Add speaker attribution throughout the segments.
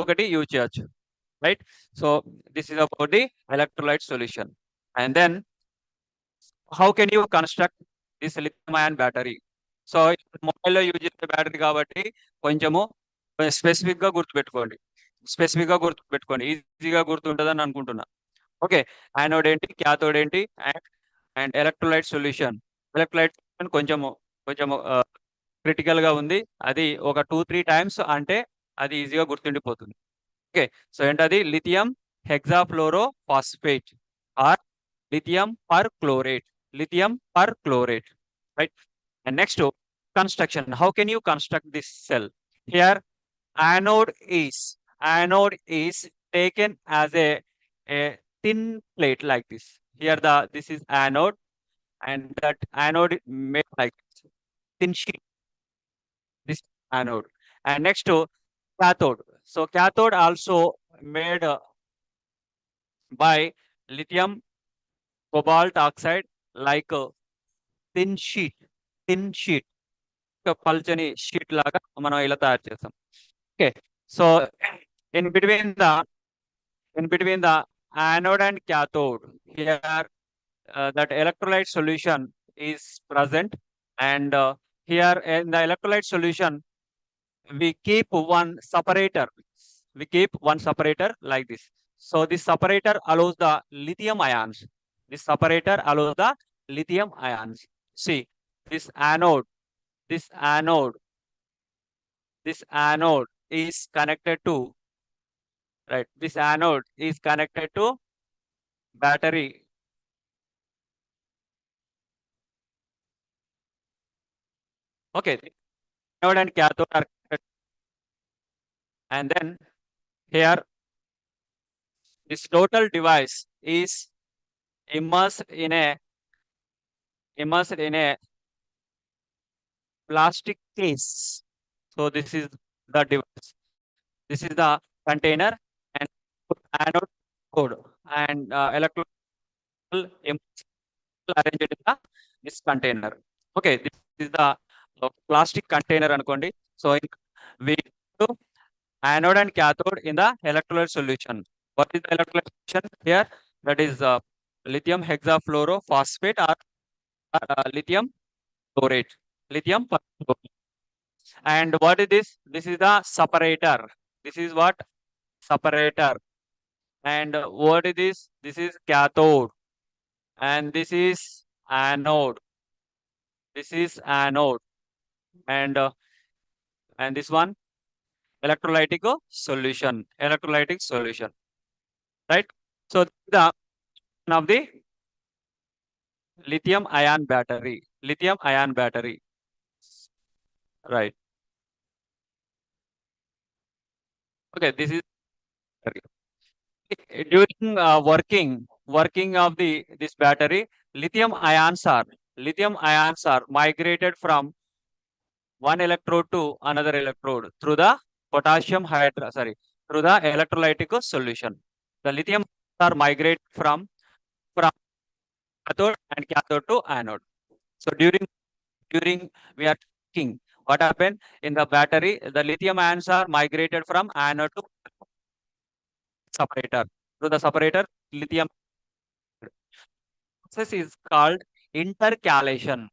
Speaker 1: ఒకటి యూజ్ చేయొచ్చు, right? So this is about the electrolyte solution. And then how can you construct this lithium ion battery? So మొబైల్లో use చేసే battery కాబట్టి కొంచెము specific గా గుర్తుపెట్టుకోండి, ఈజీగా గుర్తుంటుందని అనుకుంటున్నా. ఓకే, యానోడ్ ఏంటి, క్యాథోడ్ ఏంటి, అండ్ ఎలక్ట్రోలైట్ సొల్యూషన్. ఎలక్ట్రోలైట్ కొంచెము కొంచెము క్రిటికల్ గా ఉంది. అది ఒక 2-3 టైమ్స్ అంటే అది ఈజీగా గుర్తుండిపోతుంది. ఓకే, సో ఏంటది? Lithium hexafluorophosphate or lithium perchlorate. Lithium perchlorate, right? And next to construction, how can you construct this cell? Here anode is taken as a thin plate like this. Here this is anode, and that anode made like thin sheet, this anode. And next to cathode, so cathode also made by lithium cobalt oxide, like thin sheet పల్చని sheet లాగా మనం ఇలా తయారు చేస్తాం. Okay, so in between the anode and cathode, here that electrolyte solution is present, and here in the electrolyte solution we keep one separator, like this. So this separator allows the lithium ions. See, this anode this anode this anode is connected to, right, this anode is connected to battery. Okay, anode and cathode are connected. And then here this total device is immersed in a plastic case. So this is the device, this is the container, and anode code and electrical arranged in this container. Okay, this is the plastic container అనుకోండి. So we do anode and cathode in the electrolyte solution. What is the electrolyte solution here? That is lithium hexafluorophosphate or lithium chlorate. Lithium perchlorate. And what is this? This is the separator. This is what? Separator. And what is this? This is cathode. And this is anode. And this one electrolytic solution. Right? So the of the lithium ion battery. Right? Okay, this is during working of this battery. Lithium ions are migrated from one electrode to another electrode through the through the electrolytic solution. The lithium are migrate from cathode to anode. So during we are taking, what happened in the battery? The lithium ions are migrated from anode to separator. Through the separator, lithium process is called intercalation.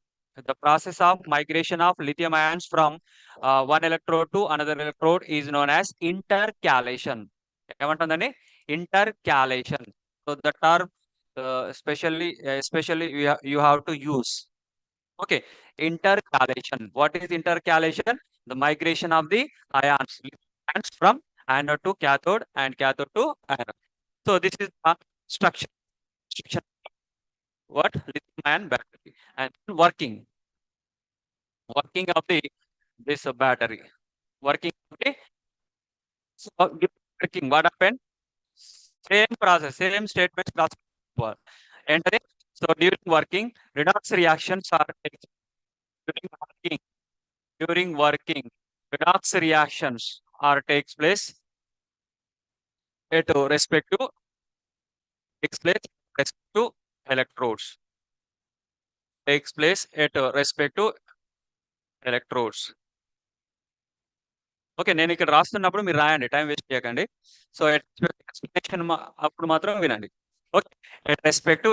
Speaker 1: The process of migration of lithium ions from one electrode to another electrode is known as intercalation. ఏమంటుందండి? Intercalation. So the term especially you have to use. Okay, intercalation. What is intercalation? The migration of the ions from anode to cathode and cathode to anode. So this is the structure. What? Lithium ion battery. And working of this battery. Working of the, so working, what happened? Same process, same statements process. Enter it. So during working, redox reactions are taken. During working, redox reactions are takes place at respective electrodes. Takes place at respective electrodes. Okay, నేను ఇక్కడ రాస్తున్నప్పుడు మీరు రాయండి, time waste చేయకండి. So explanation అప్పుడు మాత్రం వినండి. Okay, respect,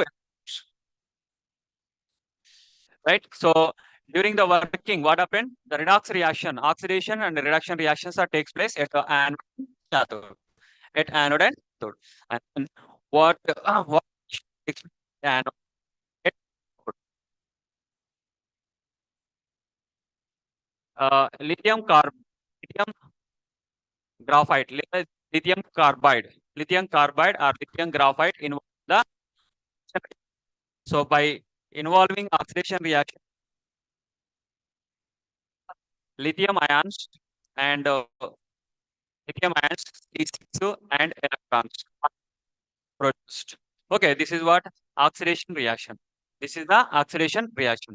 Speaker 1: right? So during the working, what happened? The redox reaction, oxidation and reduction reactions are takes place at the anode and cathode. At anode and cathode. And what takes place at anode and cathode? Lithium graphite, lithium carbide or lithium graphite in the, so by involving oxidation reaction, lithium ions and lithium ions C6 and electrons produced. Okay, this is what oxidation reaction. This is the oxidation reaction.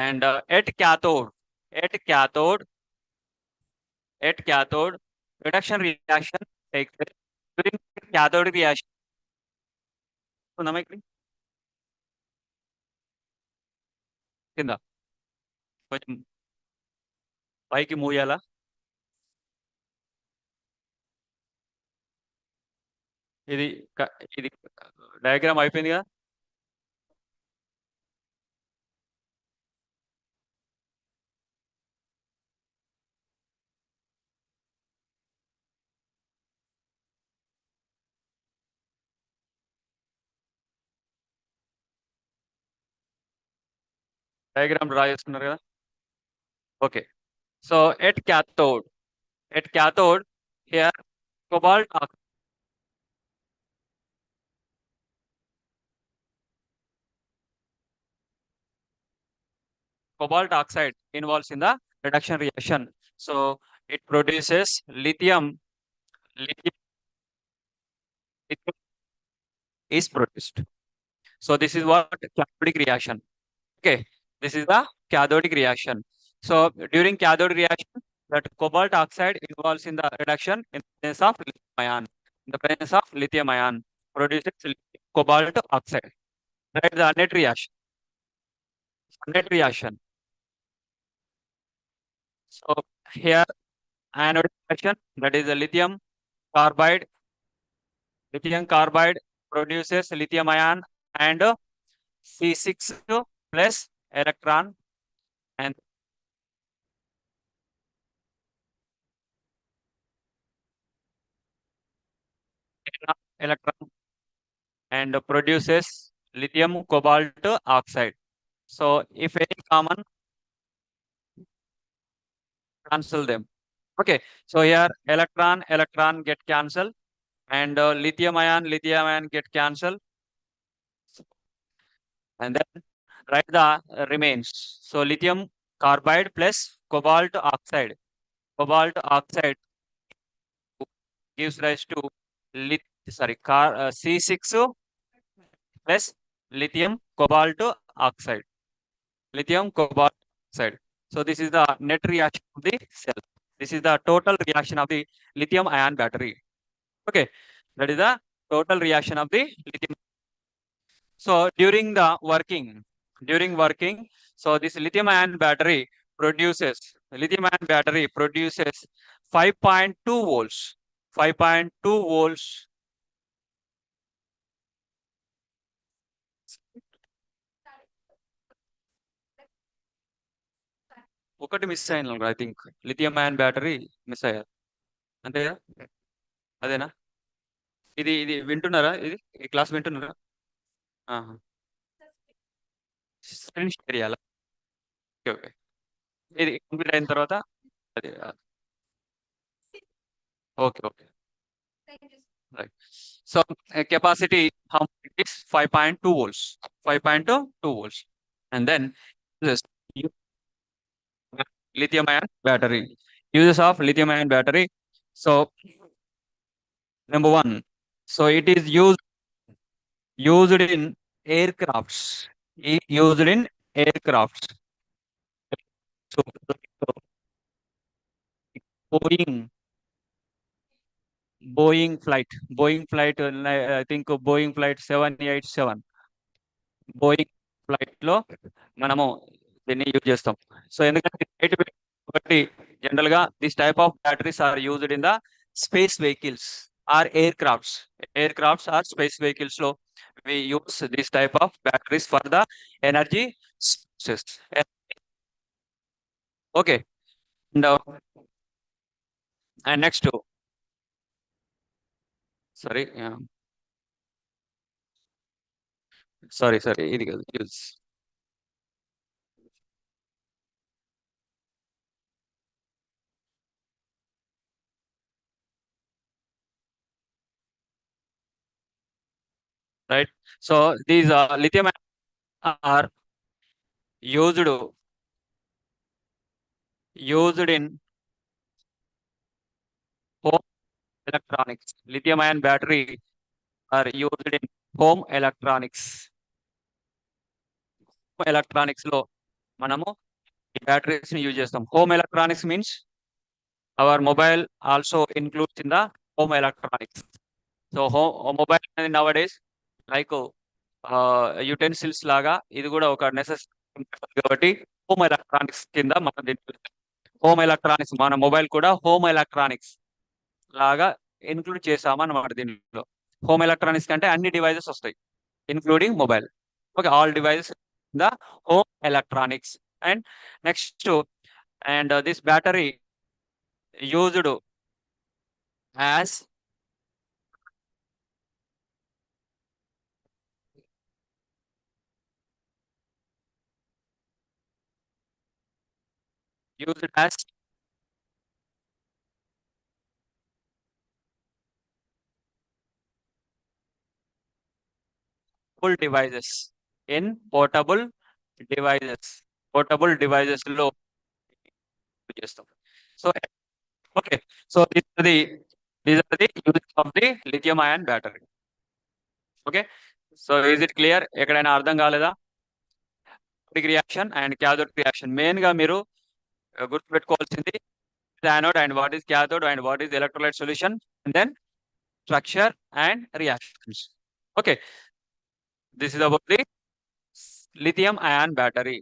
Speaker 1: And at cathode, at cathode, at cathode, reduction reaction takes place. During cathode reaction, కింద కొంచెం పైకి move చేయాలా? ఇది ఇది diagram అయిపోయింది కదా? Diagram draw చేసుకున్నారు కదా? Okay, so at cathode here cobalt cobalt oxide involves in the reduction reaction. So it produces lithium is produced. So this is what cathodic reaction. Okay, this is the cathodic reaction. So during cathode reaction, that cobalt oxide involves in the reduction in the presence of lithium ion. In the presence of lithium ion produces cobalt oxide. Right, the net reaction. Net reaction. So here anode reaction, that is the carbide lithium carbide produces lithium ion and C6 plus electron, and electron and produces lithium cobalt oxide. So if any common, cancel them. Okay, so here electron get cancelled, and lithium ion get cancelled, and then write the remains. So lithium carbide plus cobalt oxide gives rise to C6 plus lithium cobalt oxide. Lithium cobalt oxide. So this is the net reaction of the cell. This is the total reaction of the lithium ion battery. Okay, that is the total reaction of the lithium. So during working, so this lithium ion battery produces 5.2 volts. 5.2 volts. ఒకటి miss అయిన I think lithium ion battery miss అయ్యారు అంతే కదా? అదేనా? ఇది వింటున్నారా? ఈ class వింటున్నారా? స్క్రీన్ షేర్ చేయాలా? Okay, okay. ఇది కంప్లీట్ అయిన తర్వాత అది okay, okay, right. So capacity how much it is? 5.2 volts. 5.2 volts. And then this lithium ion battery. Uses of lithium ion battery. So number one, so it is used in aircrafts. Used in aircrafts. So Boeing, I think Boeing flight 787, Boeing flight లో మనము దీన్ని use చేస్తాం. So ఎందుకంటే light weight ఒకటి general గా this type of batteries are used in the space vehicles or aircrafts. Aircrafts or space vehicles లో we use this type of batteries for the energy sources. Okay. And, and next, sorry, sorry, ఇది కాదు, use. Right. So these lithium are used in home electronics. Lithium ion battery are used in home electronics. Electronics లో మనము ఈ batteries ని use చేస్తాం. Home electronics means hour mobile also includes in the home electronics. So mobile అనేది now days like utensils లాగా ఇది కూడా ఒక నెసెసరీ కాబట్టి హోమ్ ఎలక్ట్రానిక్స్ కింద మనం హోమ్ ఎలక్ట్రానిక్స్ మన మొబైల్ కూడా హోమ్ ఎలక్ట్రానిక్స్ లాగా ఇన్క్లూడ్ చేసామన్నమాట దీనిలో. హోమ్ ఎలక్ట్రానిక్స్ కంటే అన్ని డివైజెస్ వస్తాయి including mobile. Okay, all devices the home electronics. And next, and this battery used as used as portable devices in portable devices లో చేస్తాం. So okay, so these are the uses of the lithium ion battery. Okay, so is it clear? ఎక్కడైనా అర్థం కాలేదా? Reaction and cathode reaction main గా మీరు గుర్తుపెట్టుకోవాల్సింది anode and what is cathode and what is electrolyte solution and then structure and reactions. Okay, this is about the lithium ion battery.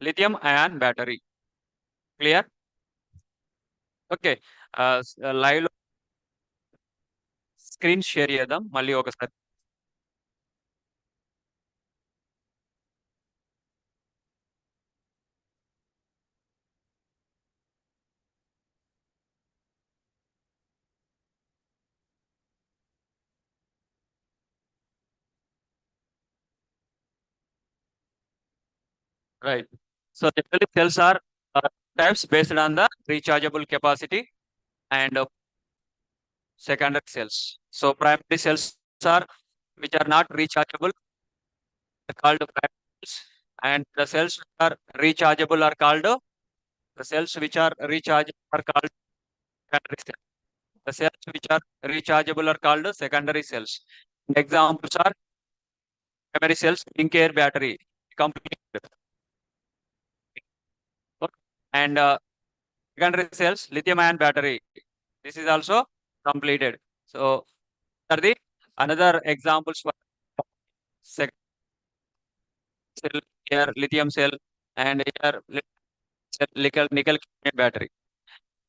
Speaker 1: Lithium ion battery clear? Okay, live లో screen share చేద్దాం మళ్ళీ ఒకసారి. Right. So generally cells are types based on the rechargeable capacity and secondary cells. So primary cells are which are not rechargeable are called primary cells, and the cells which are rechargeable are called the cells which are rechargeable are called secondary cells. The cells which are rechargeable are called secondary cells. Examples are primary cells, zinc air battery, complete, and secondary cells, lithium ion battery. This is also completed. So, are the another examples for second cell here, lithium cell, and here nickel battery.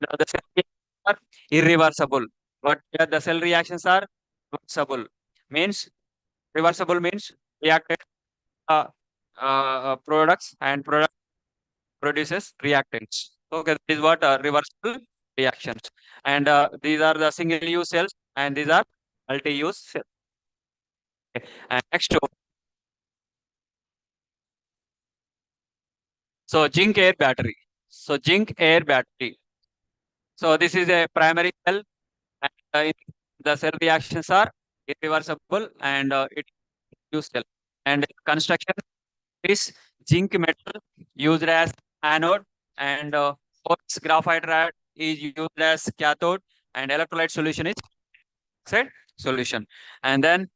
Speaker 1: Now the cell reactions are irreversible, but here the cell reactions are reversible. Means reversible means reactant products and product produces reactants. Okay, this is what reversible reactions. And these are the single-use cells, and these are multi-use cells. Okay. And next, so zinc air battery. So zinc air battery. So this is a primary cell, and the cell reactions are irreversible, and it use cell. And construction is zinc metal used as anode, and quartz graphite rod is used as cathode, and electrolyte solution is said solution. And then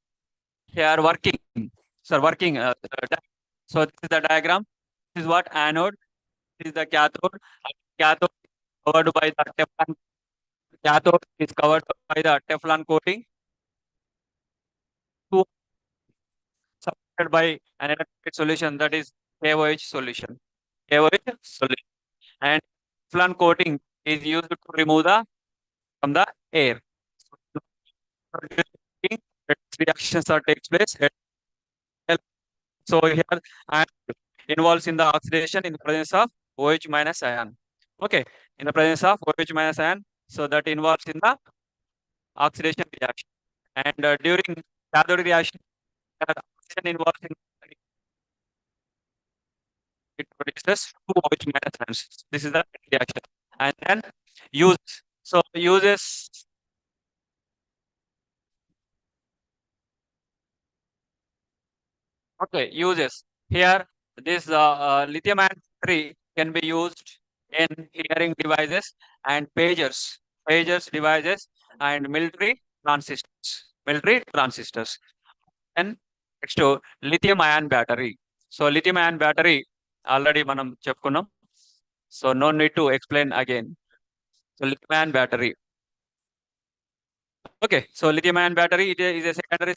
Speaker 1: here working, so working. So this is the diagram. This is what anode. This is the cathode. Cathode covered by the Teflon. Cathode is covered by the Teflon coating. Two supported by an electrolyte solution, that is KOH solution. KOH solution. And Teflon coating is used to remove the from the air. Reactions are takes place. So here and involves in the oxidation in the presence of OH minus ion. Okay, in the presence of OH minus ion, so that involves in the oxidation reaction. And during cathode reaction, oxidation involves in it produces two OH minus ions. This is the reaction. And then use. So uses. Okay, uses. Here, this lithium ion battery can be used in hearing devices and pagers devices and military transistors. Military transistors. And next to lithium ion battery. So lithium ion battery already మనం చెప్పుకున్నాం. So no need to explain again. So lithium ion battery. Okay, so lithium ion battery it is a secondary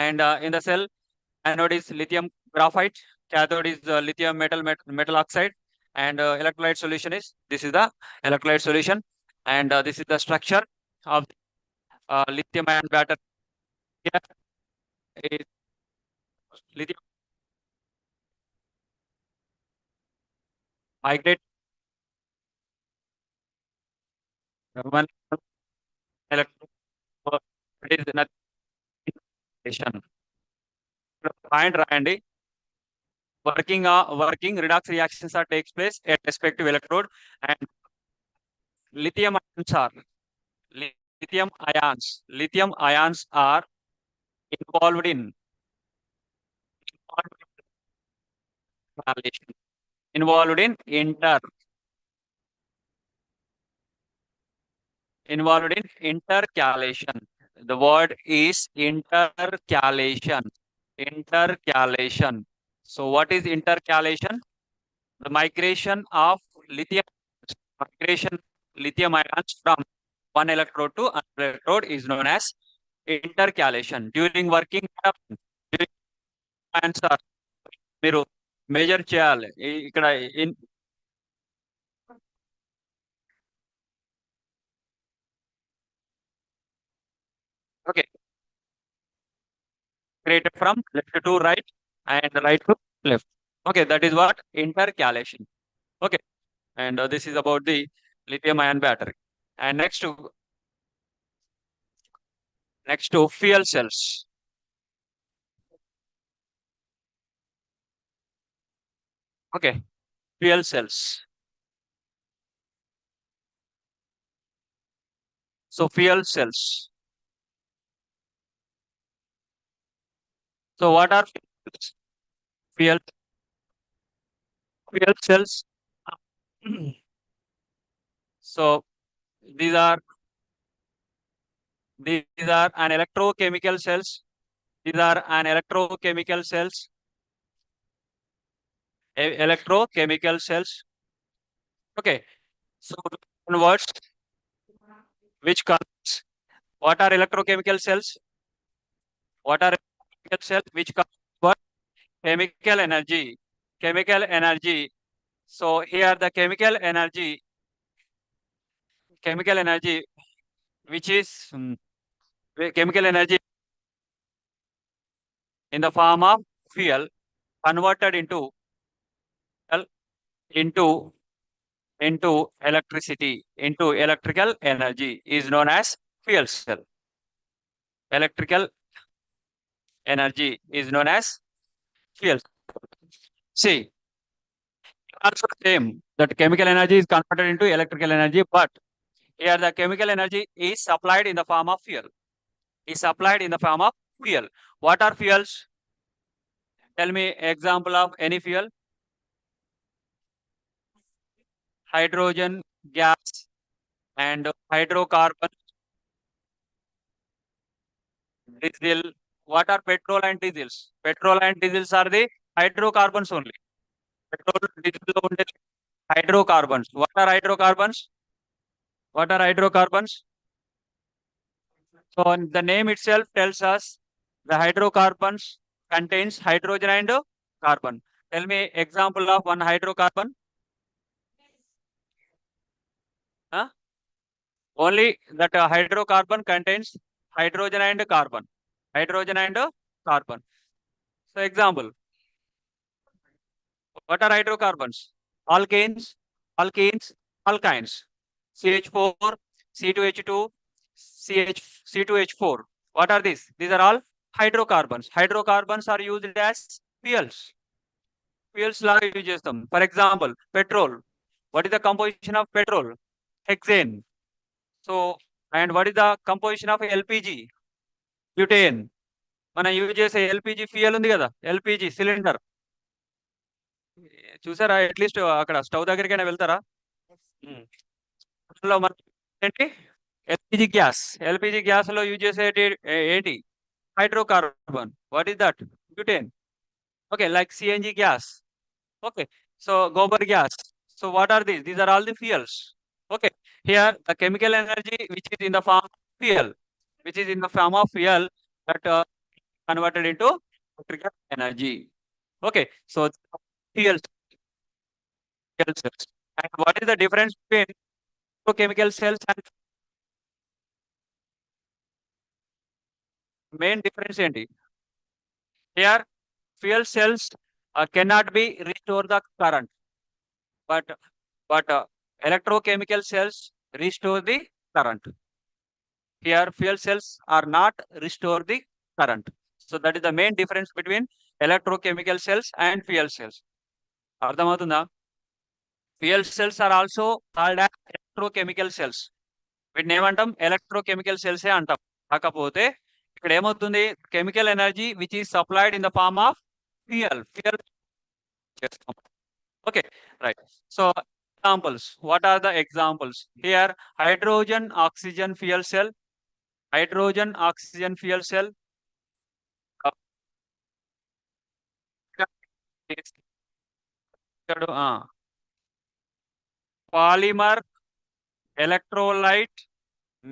Speaker 1: and in the cell anode is lithium graphite, cathode is lithium metal oxide, and electrolyte solution is this is the electrolyte solution, and this is the structure of lithium ion battery. Here is lithium migrate one electron. It is nothing. Point రాయండి. Working redox reactions are takes place at respective electrode and lithium ions are lithium ions are involved in intercalation. Involved in intercalation. The word is intercalation. Intercalation. So what is intercalation? The lithium migration lithium ions from one electrode to another electrode is known as intercalation. During working during ions are మీరు measure చేయాలి ఇక్కడ okay, created from left to right and right to left. Okay, that is what intercalation. Okay, and this is about the lithium ion battery. And next to fuel cells. Okay, fuel cells. So fuel cells. So what are fuel fuel cells? So these are these are an electrochemical cells. These are an electrochemical cells. Electrochemical cells. Okay. So in words, which comes? What are electrochemical cells? What are chemical cells? Which comes what? Chemical energy. Chemical energy. So here the chemical energy, which is chemical energy in the form of fuel converted into into into electrical energy is known as fuel cell. Electrical energy is known as fuel. See, also same that chemical energy is converted into electrical energy, but here the chemical energy is supplied in the form of fuel. Is supplied in the form of fuel. What are fuels? Tell me example of any fuel. Hydrogen gas and hydrocarbon, diesel. What are petrol and diesels? Petrol and diesels are the hydrocarbons only. Petrol, diesel only hydrocarbons. What are hydrocarbons? What are hydrocarbons? So the name itself tells us the hydrocarbons contains hydrogen and carbon. Tell me example of one hydrocarbon. Only that hydrocarbon contains hydrogen and carbon. Hydrogen and carbon. So example, what are hydrocarbons? Alkanes, alkenes, alkynes. CH4, C2H2, C2H4. What are these? These are all hydrocarbons. Hydrocarbons are used as fuels. Fuels laga use chestam. For example, petrol. What is the composition of petrol? Hexane. So, and what is the composition of LPG? Butane. మనం use చేసే LPG fuel ఉంది కదా, LPG cylinder చూసారా? At least అక్కడ stove దగ్గరికైనా వెళ్తారా? ఉమ్. అందులో మన ఏంటి, ఎల్పిజి గ్యాస్. ఎల్పిజి గ్యాస్ లో యూజ్ చేసేటి ఏంటి? Hydrocarbon. What is that? Butane. Okay, like CNG gas. Okay, so gobar gas. So what are these? These are all the fuels. Okay, here the chemical energy which is in the form of fuel, which is in the form of fuel that converted into electrical energy. Okay, so fuels, fuel cells. And what is the difference between chemical cells and main difference? Enti? Here, fuel cells cannot be restore the current, but electrochemical cells restore the current. Here, fuel cells are not restore the current. So that is the main difference between electrochemical cells and fuel cells. అర్థమవుతుందా? Fuel cells are also called as electrochemical cells. వీటిని ఏమంటాం? Electrochemical cells అంటాం. కాకపోతే ఇక్కడ ఏమవుతుంది? Chemical energy which is supplied in the form of fuel. Fuel చేస్తాం. Okay, right. So examples. What are the examples? Here, hydrogen oxygen fuel cell. Hydrogen oxygen fuel cell. Polymer electrolyte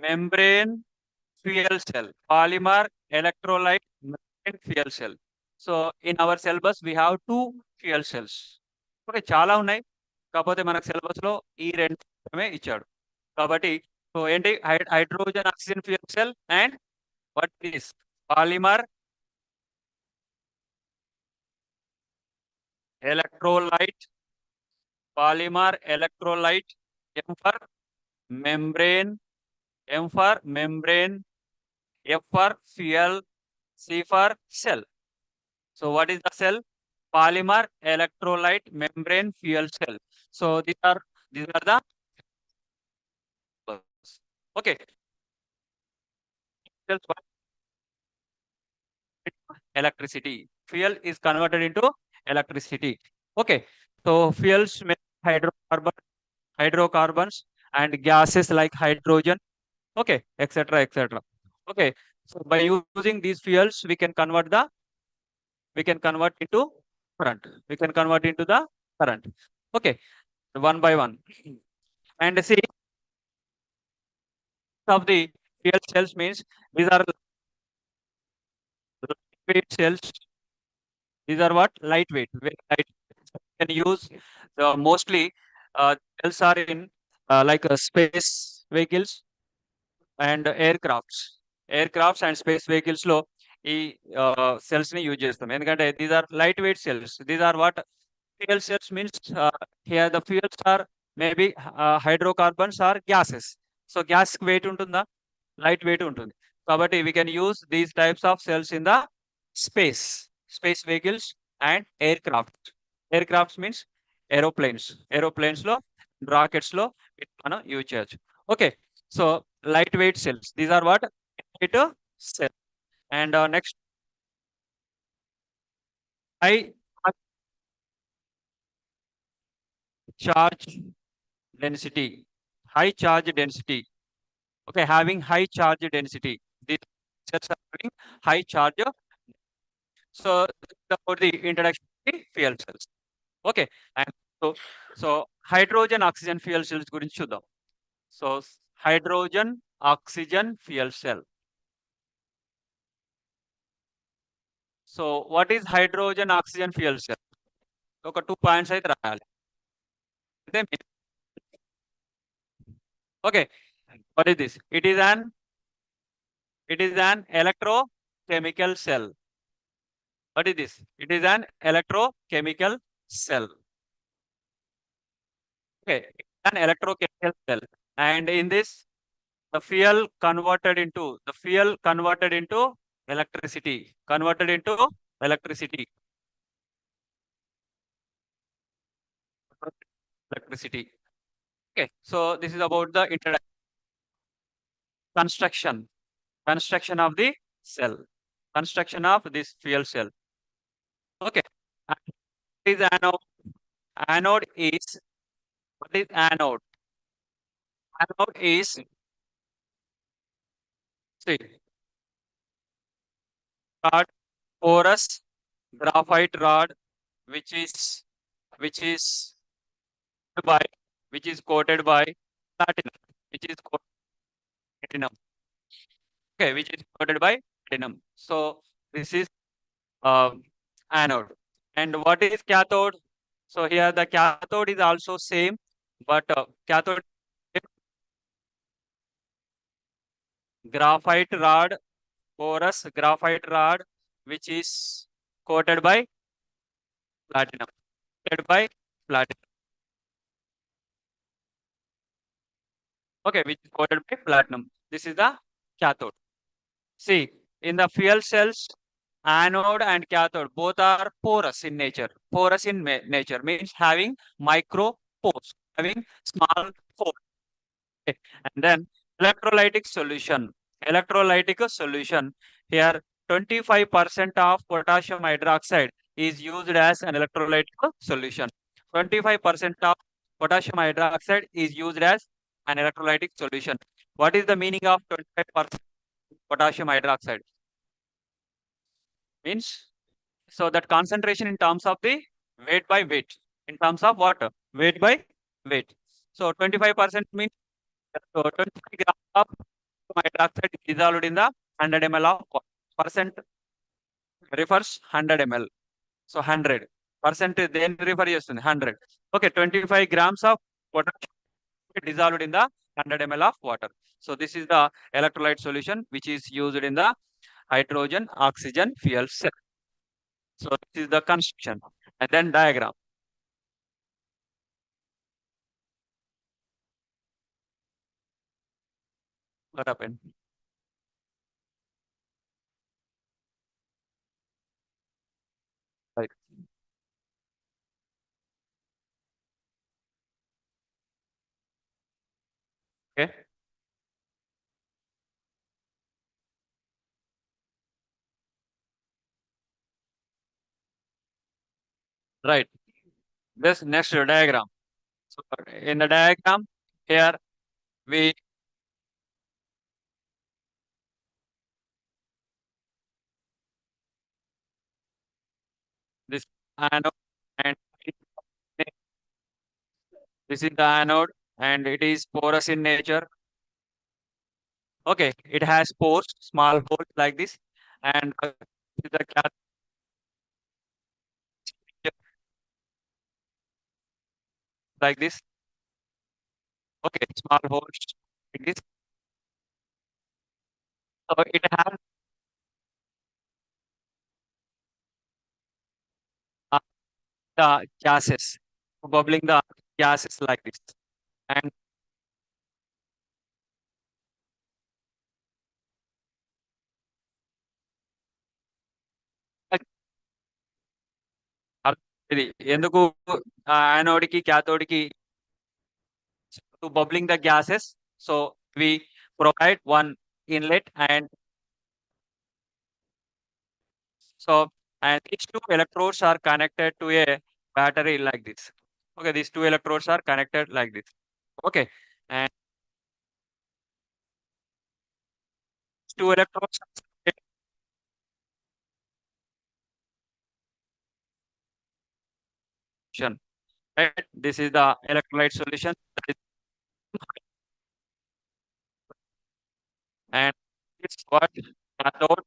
Speaker 1: membrane fuel cell. Polymer electrolyte membrane fuel cell. So in our syllabus we have two fuel cells. Okay, చాలా ఉన్నాయి, కాకపోతే మనకు syllabus లో ఈ రెండు మాత్రమే ఇచ్చాడు. కాబట్టి సో ఏంటి, hydrogen oxygen fuel cell and what is polymer electrolyte. Polymer electrolyte. M for membrane. M for membrane. F for fuel. C for cell. So what is the cell? Polymer electrolyte membrane fuel cell. So these are the okay. Electricity. Fuel is converted into electricity. Okay. So fuels make hydrocarbons and gases like hydrogen. Okay, etc. etc. Okay. So by using these fuels, we can convert into current. We can convert into the current. Okay, one by one. And see, of the fuel cells means these are lightweight cells. These are what? Lightweight. Very light. Can use mostly cells are in like space vehicles and aircrafts and space vehicles లో ఈ cells ని use చేస్తాం. ఎందుకంటే these are lightweight cells. These are what? Fuel cells means here the fuels are maybe hydrocarbons or gases. So gas weight ఉంటుందా? Light weight ఉంటుంది. కాబట్టి we can use these types of cells in the space vehicles and aircrafts means aeroplanes లో, rockets లో మనం use చేయొచ్చు. Okay, so lightweight cells, these are what? Lightweight cells. And next, high charge density. High charge density. Okay, having high charge density. These cells are having high charge. So about the introduction of the fuel cells. Okay, and so hydrogen oxygen fuel cells గురించి చూద్దాం. So hydrogen oxygen fuel cell. So what is hydrogen oxygen fuel cell? ఒక 2 points అయితే రాయాలి. Okay, What is this? It is an electrochemical cell. What is this? It is an electrochemical cell. Okay, it's an electrochemical cell. And in this, the fuel converted into electricity. Converted into electricity. Electricity. Okay, so this is about the construction. Construction of the cell. Construction of this fuel cell. Okay. And what is anode? Anode is what is anode? Anode is see rod, porous graphite rod, which is which is by which is coated by platinum, which is coated platinum. Okay, which is coated by platinum. So this is um, anode. And what is cathode? So here the cathode is also same, but cathode graphite rod, porous graphite rod, which is coated by platinum. Coated by platinum. Okay, which is coated by platinum. This is the cathode. See, in the fuel cells, anode and cathode both are porous in nature. Porous in nature means having micro pores, having small pores. Okay. And then electrolytic solution. Electrolytic solution. Here, 25% of potassium hydroxide is used as an electrolytic solution. 25% of potassium hydroxide is used as an electrolytic solution. What is the meaning of 25% potassium hydroxide? Means so that concentration in terms of the weight by weight. In terms of what? Weight by weight. So 25% means 25 grams of hydroxide is dissolved in the 100 ml of water. Percent refers 100 ml. So 100. Percent then refer చేస్తుంది 100. Okay, 25 grams of potassium dissolved in the 100 ml of water. So this is the electrolyte solution which is used in the hydrogen oxygen fuel cell. So this is the construction and then diagram. What happened? Right. Okay. Right. This next diagram. So in the diagram here we this anode and this is the anode and it is porous in nature. Okay, it has pores, small holes like this, and this is the cathode like this. Okay, small holes like this. So it has uh, the gases, bubbling the gases like this, and ఇది ఎందుకు anode కి cathode కి to bubbling the gases. So we provide one inlet and so and these two electrodes are connected to a battery like this. Okay, these two electrodes are connected like this. Okay, and two electrodes are solution. Right? This is the electrolyte solution. And this is what cathode.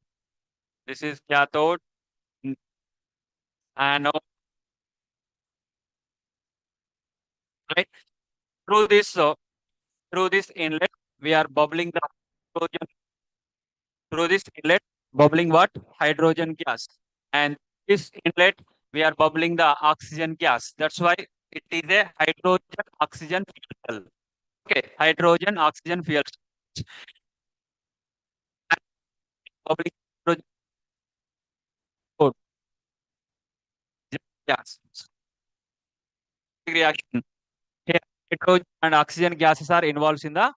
Speaker 1: This is cathode anode. Right? Through this inlet, we are bubbling the hydrogen through this inlet, bubbling what? Hydrogen gas. And this inlet, we are bubbling the oxygen gas. That's why it is a hydrogen oxygen fuel cell. Okay, hydrogen oxygen fuel cell. And bubbling hydrogen gas. Reaction. Here, hydrogen and oxygen gases are involved in the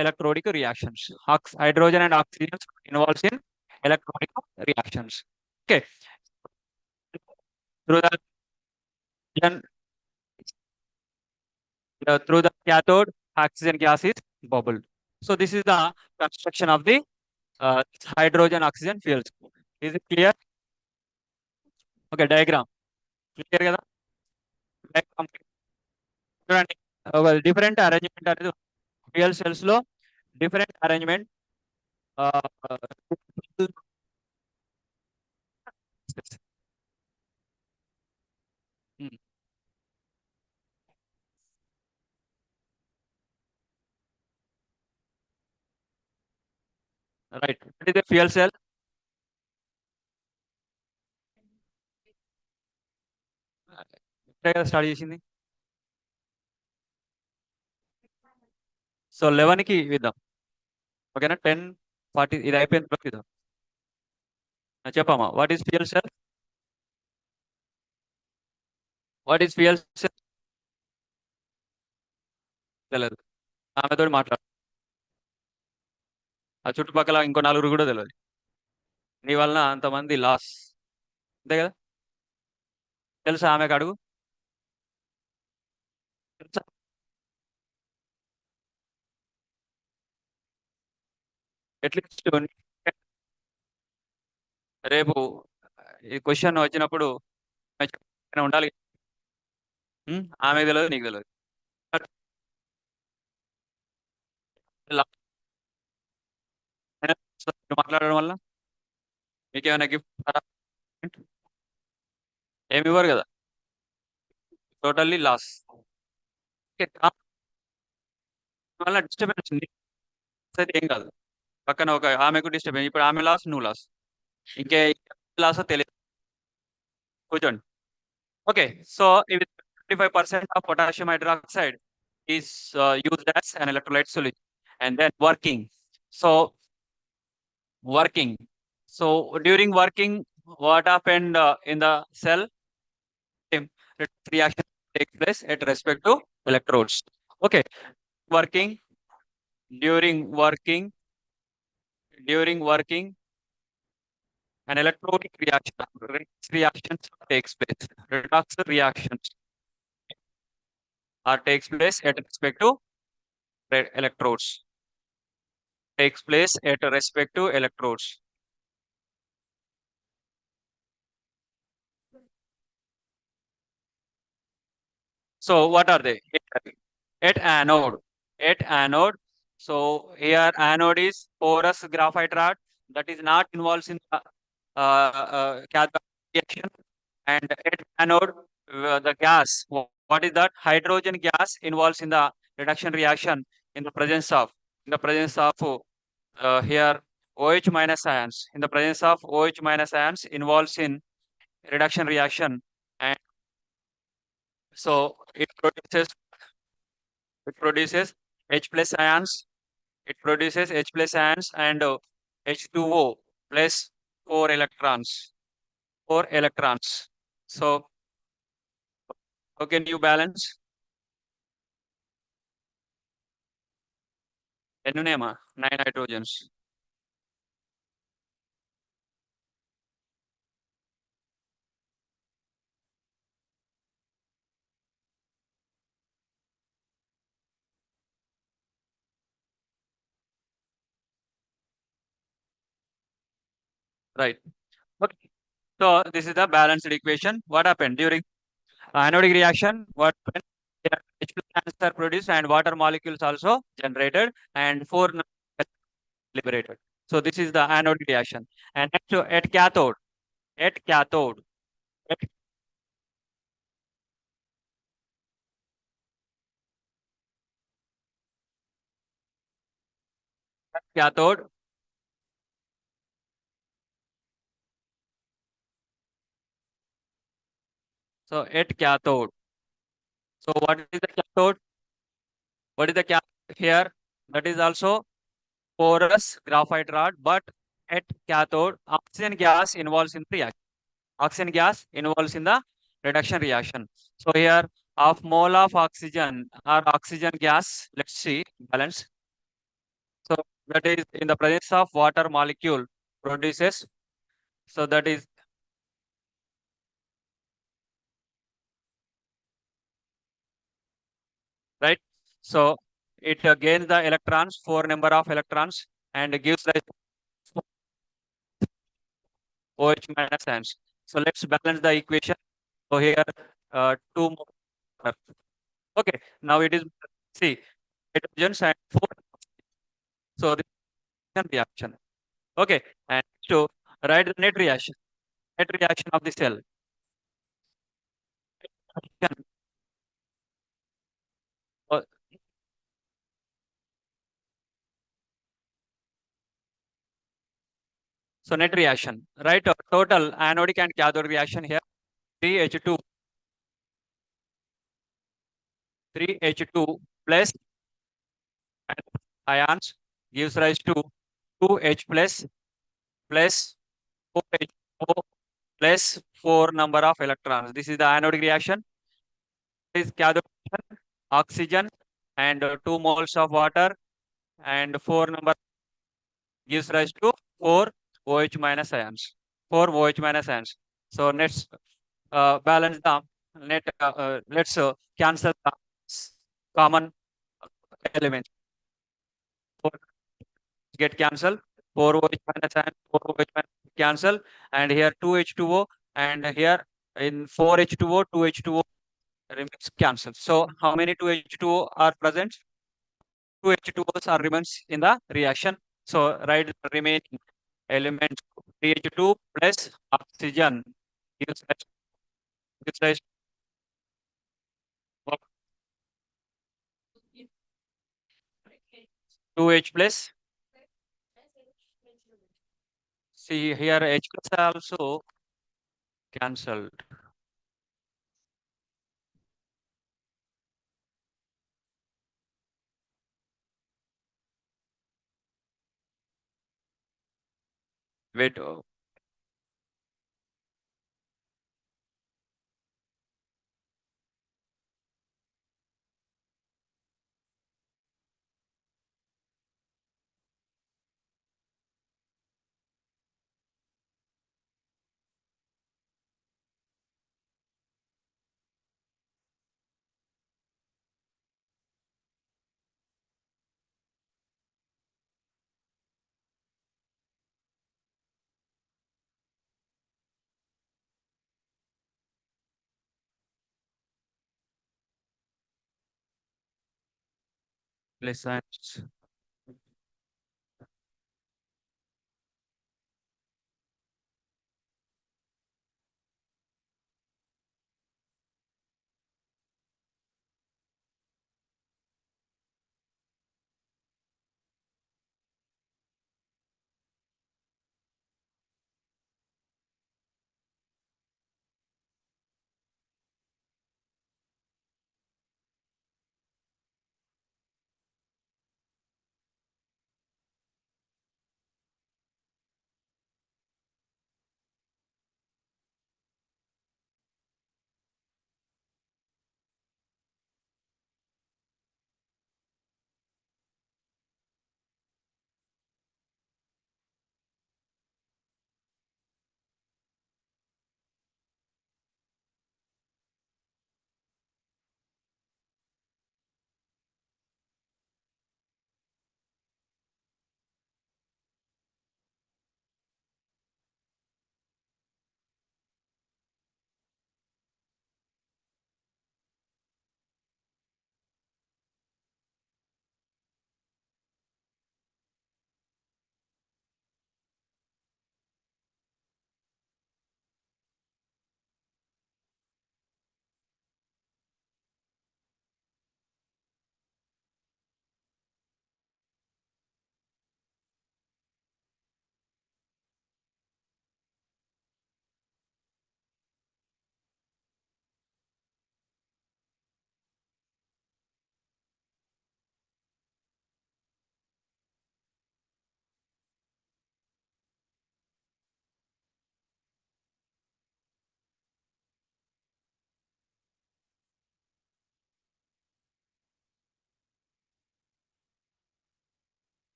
Speaker 1: electrodic reactions. Hydrogen and oxygen involved in electrodic reactions. Okay, through the gen- through the cathode, oxygen gas is bubbled. So this is the construction of the hydrogen oxygen fuels. Is it clear? Okay, diagram. Clear కదా? Diagram. చూడండి different arrangement అనేది fuel cells లో different arrangement right it is fuel cell start చేసింది. So 11 కి ఇద్దాం. ఓకేనా 10:40 ఇది అయిపోయిన తర్వాత ఇద్దాం. చెప్పమ్మా what is fuel cell? What is fuel cell? తెలియదు. ఆమెతో మాట్లాడు. ఆ చుట్టుపక్కల ఇంకో నలుగురు కూడా తెలియదు. నీ వలన అంతమంది లాస్. అంతే కదా? తెలుసా ఆమెకు అడుగు. తెలుసా? అట్లీస్ట్ రేపు ఈ క్వశ్చన్ వచ్చినప్పుడు ఉండాలి. ఆమెకు తెలియదు, నీకు తెలియదు. మాట్లాడడం వల్ల మీకు ఏమైనా గిఫ్ట్ ఏమి ఇవ్వరు కదా. Totally loss. వల్ల డిస్టర్బెన్స్ ఉంది అయితే ఏం కాదు. పక్కన ఒక ఆమెకు డిస్టర్బెన్స్. ఇప్పుడు ఆమె లాస్, నువ్వు లాస్. ఇంకే లాస్ తెలియదు. కూర్చోండి. ఓకే, సో ఇవి 25% of potassium hydroxide is used as an electrolyte solution. And then So working. So during working, what happened in the cell? Reaction takes place at respect to electrodes. Okay, working, during working, an electrodic reaction, reactions takes place. Redox reactions takes place at respect to electrodes. Takes place at respect to electrodes. So what are they? At anode. At anode. So here anode is porous graphite rod that is not involved in the cathode reaction. And at anode, the gas. What is that? Hydrogen gas involves in the reduction reaction in the presence of here OH minus ions. In the presence of OH minus ions involves in reduction reaction, and so it produces H plus ions. It produces H plus ions and H2O plus 4 electrons. 4 electrons. So how can you balance? Enunema 9 hydrogens. Right. Okay. So this is the balanced equation. What happened during anodic reaction? What happened? H plus ions are produced and water molecules also generated and 4 liberated. So this is the anodic reaction. And next at cathode, at cathode, at, cathode. So at cathode. So what is the cathode? What is the cathode here? That is also porous graphite rod, but at cathode, oxygen gas involves in the reaction. Oxygen gas involves in the reduction reaction. So here, of mole of oxygen or oxygen gas, let's see balance. So that is in the presence of water molecule produces. So that is right. So it gains the electrons, four number of electrons, and gives rise to OH minus ions. So let's balance the equation. So here, two more. Okay, now it is see hydrogens and four. So this is reaction. Okay, and to write the net reaction of the cell. Uh, So net reaction, right? Total anodic and cathode reaction here 3H2 3H2 plus ions gives rise to 2H plus 4H4 plus 4 number of electrons. This is the anodic reaction. This is cathode reaction, oxygen and 2 moles of water and 4 number gives rise to 4 OH minus ions. 4 OH minus ions. So let's balance the net. Let's cancel the common elements. 4 get cancelled. 4 OH minus ions, 4 OH minus cancel, and here 2H2O, and here in 4H2O, 2H2O remains cancelled. So how many 2H2O are present? 2H2Os are remains in the reaction. So write the remaining element 3H2 plus oxygen gives rise to 2H plus. See here H plus also cancelled. Wait, plus ions.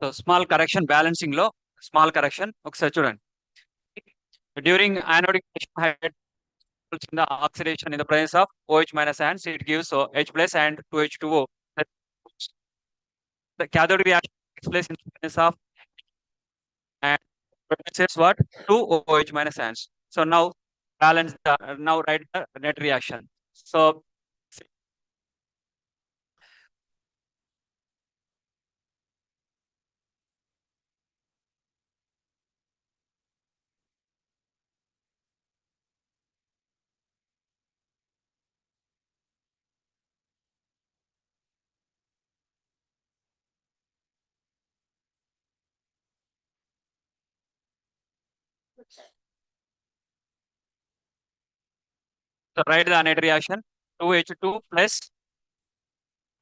Speaker 1: So small correction balancing లో small correction ఒకసారి చూడండి. During anodic in the oxidation in the presence of OH minus ions, it gives so H plus and 2H2O. The cathode reaction takes place in the presence of and produces what? Two OH minus ions. So now balance the now write the net reaction. So write the net reaction. 2H2 plus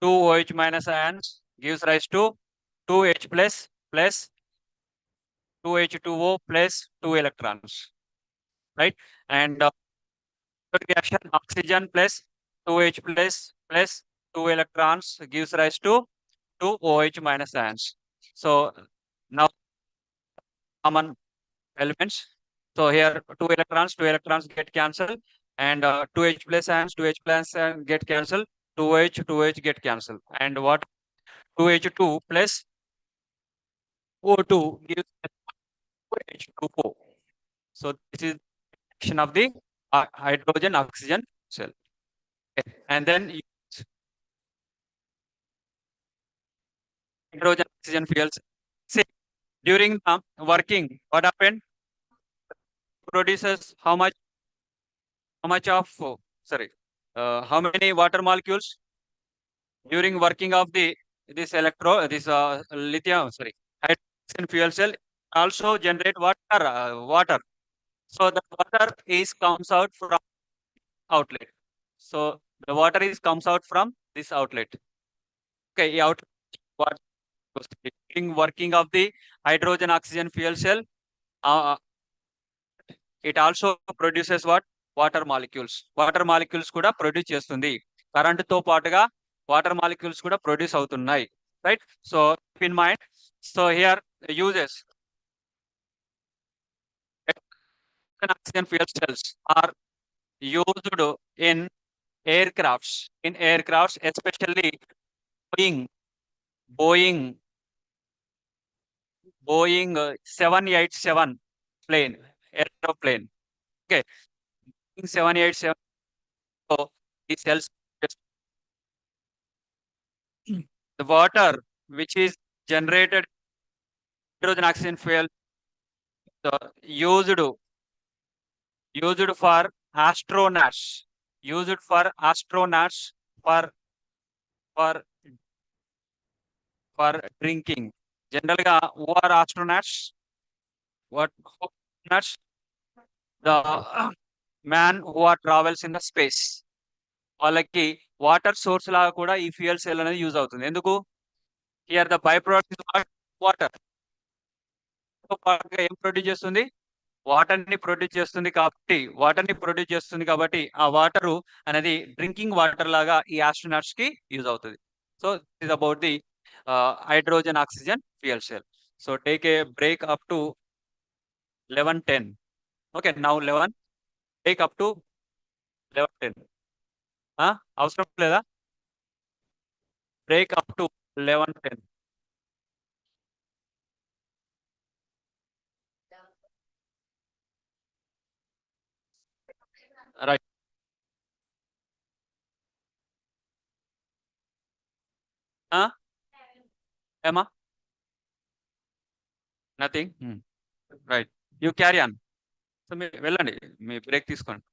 Speaker 1: 2OH minus ions gives rise to 2H plus 2H2O plus 2 electrons, right? And reaction oxygen plus 2H plus 2 electrons gives rise to 2 OH minus ions. So now common elements. So here 2 electrons get cancelled, and 2H plus ions, 2H plus ions get cancelled, 2H get cancelled. And what 2H2 plus O2 gives H2O. So this is action of the hydrogen oxygen cell. Okay. And then hydrogen oxygen fuels. See, during the working, what happened? Produces how much of sorry, how many water molecules during working of the this lithium hydrogen fuel cell also generate water. So the water is comes out from outlet. So the water is comes out from this outlet. Okay, out what during working of the hydrogen oxygen fuel cell, uh, it also produces what? Water molecules. Water molecules కూడా produce చేస్తుంది. Current తో పాటుగా water molecules కూడా produce అవుతున్నాయి, right? So in mind, so here uses oxygen fuel cells are used in aircrafts, especially boeing boeing boeing 787 aeroplane. Okay, 787. So these cells, the water which is generated hydrogen oxygen fuel, used for astronauts, used for astronauts for for for drinking. General ga who are astronauts? What astronauts? The man who are travels in the space. వాళ్ళకి water source లాగా కూడా ఈ fuel cell అనేది use అవుతుంది. ఎందుకు? Here the by product is water. ఏం produce చేస్తుంది? Water ని ప్రొడ్యూస్ చేస్తుంది కాబట్టి ఆ వాటర్ అనేది డ్రింకింగ్ వాటర్ లాగా ఈ ఆస్ట్రోనాట్స్ కి యూజ్ అవుతుంది. So is about the hydrogen oxygen fuel cell. So take a break up to 11:10. Okay, now 11, take up to 11:10. అవసరం లేదా? Break up to 11:10. రైట్. ఏమా? Nothing. Right, you carry on. So మీరు వెళ్ళండి, మీ break తీసుకోండి.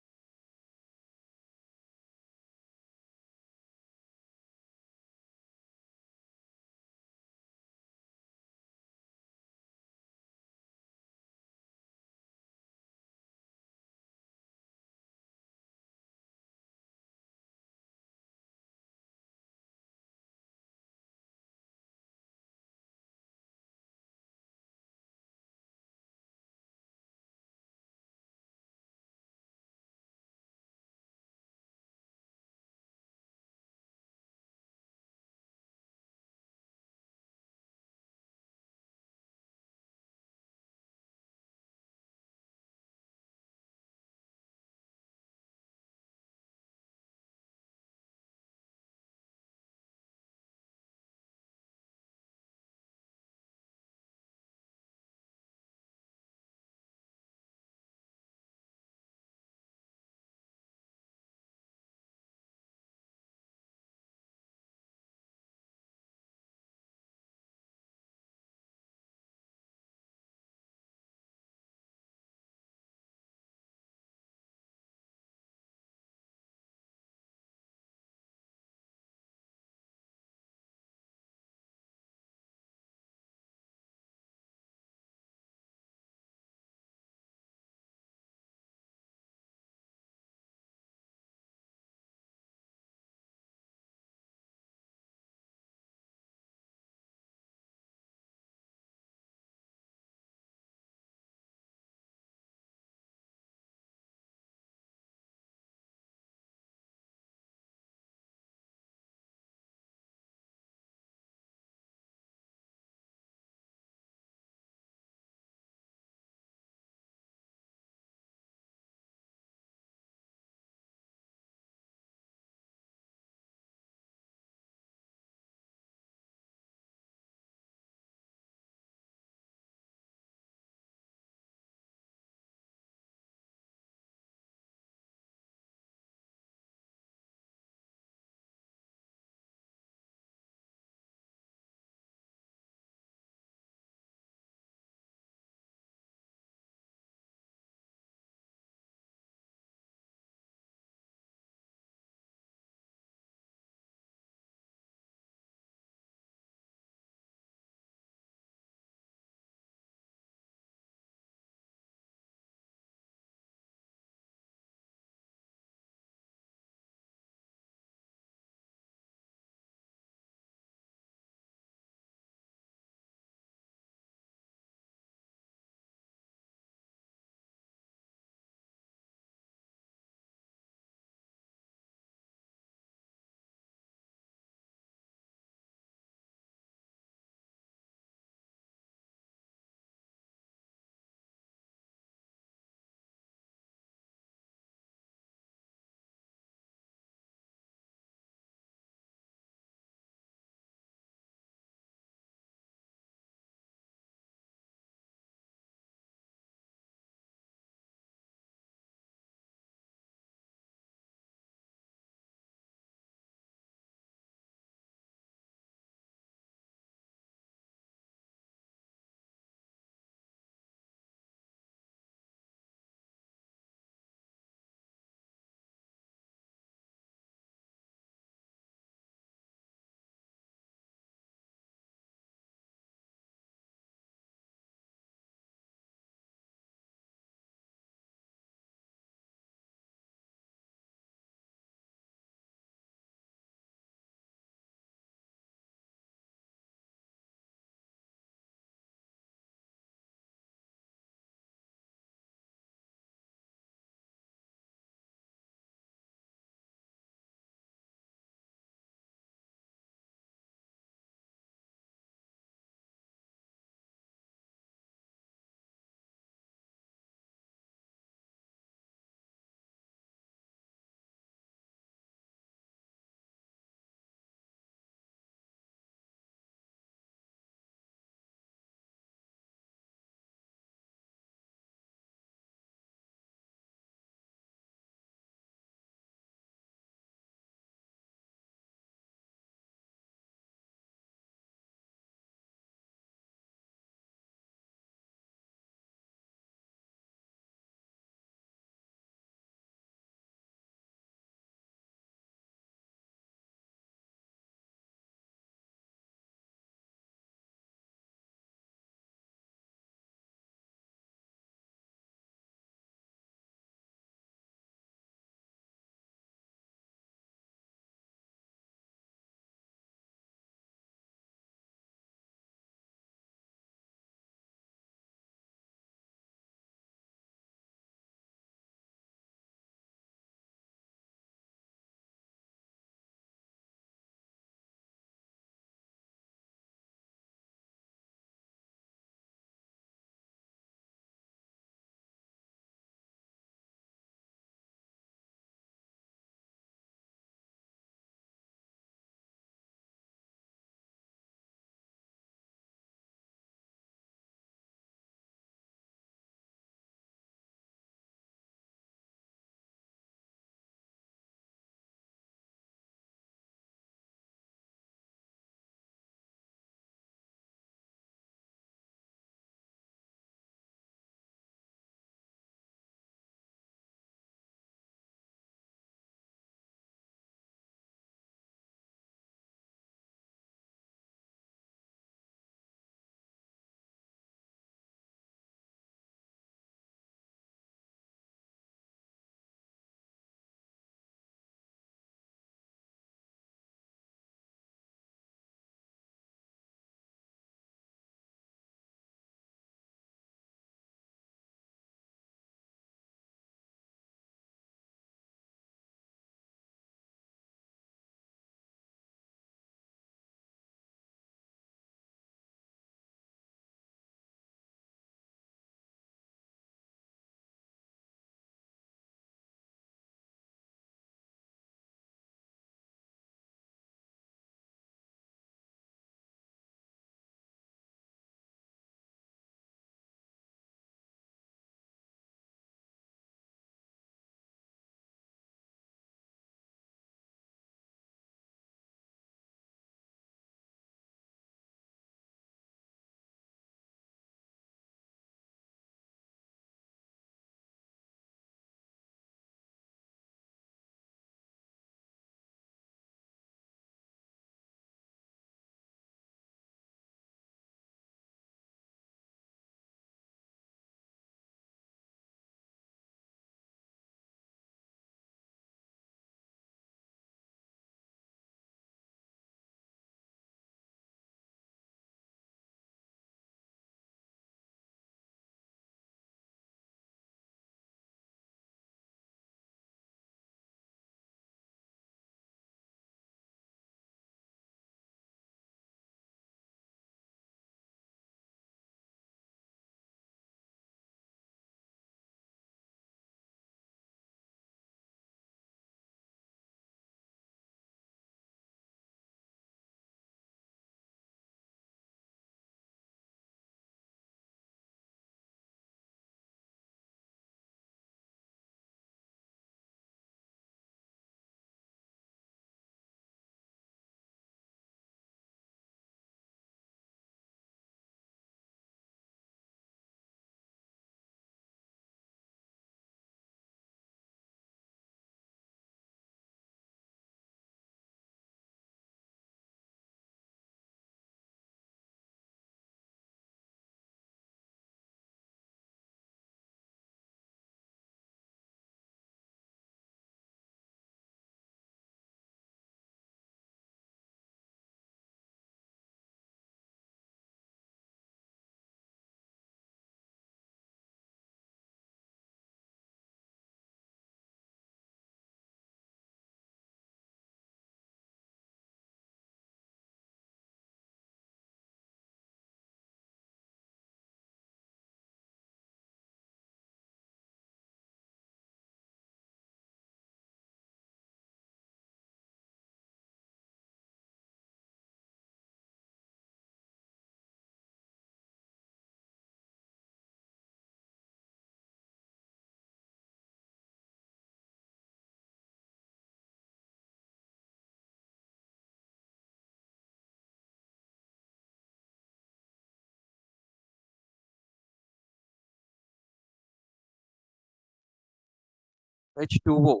Speaker 1: H2O.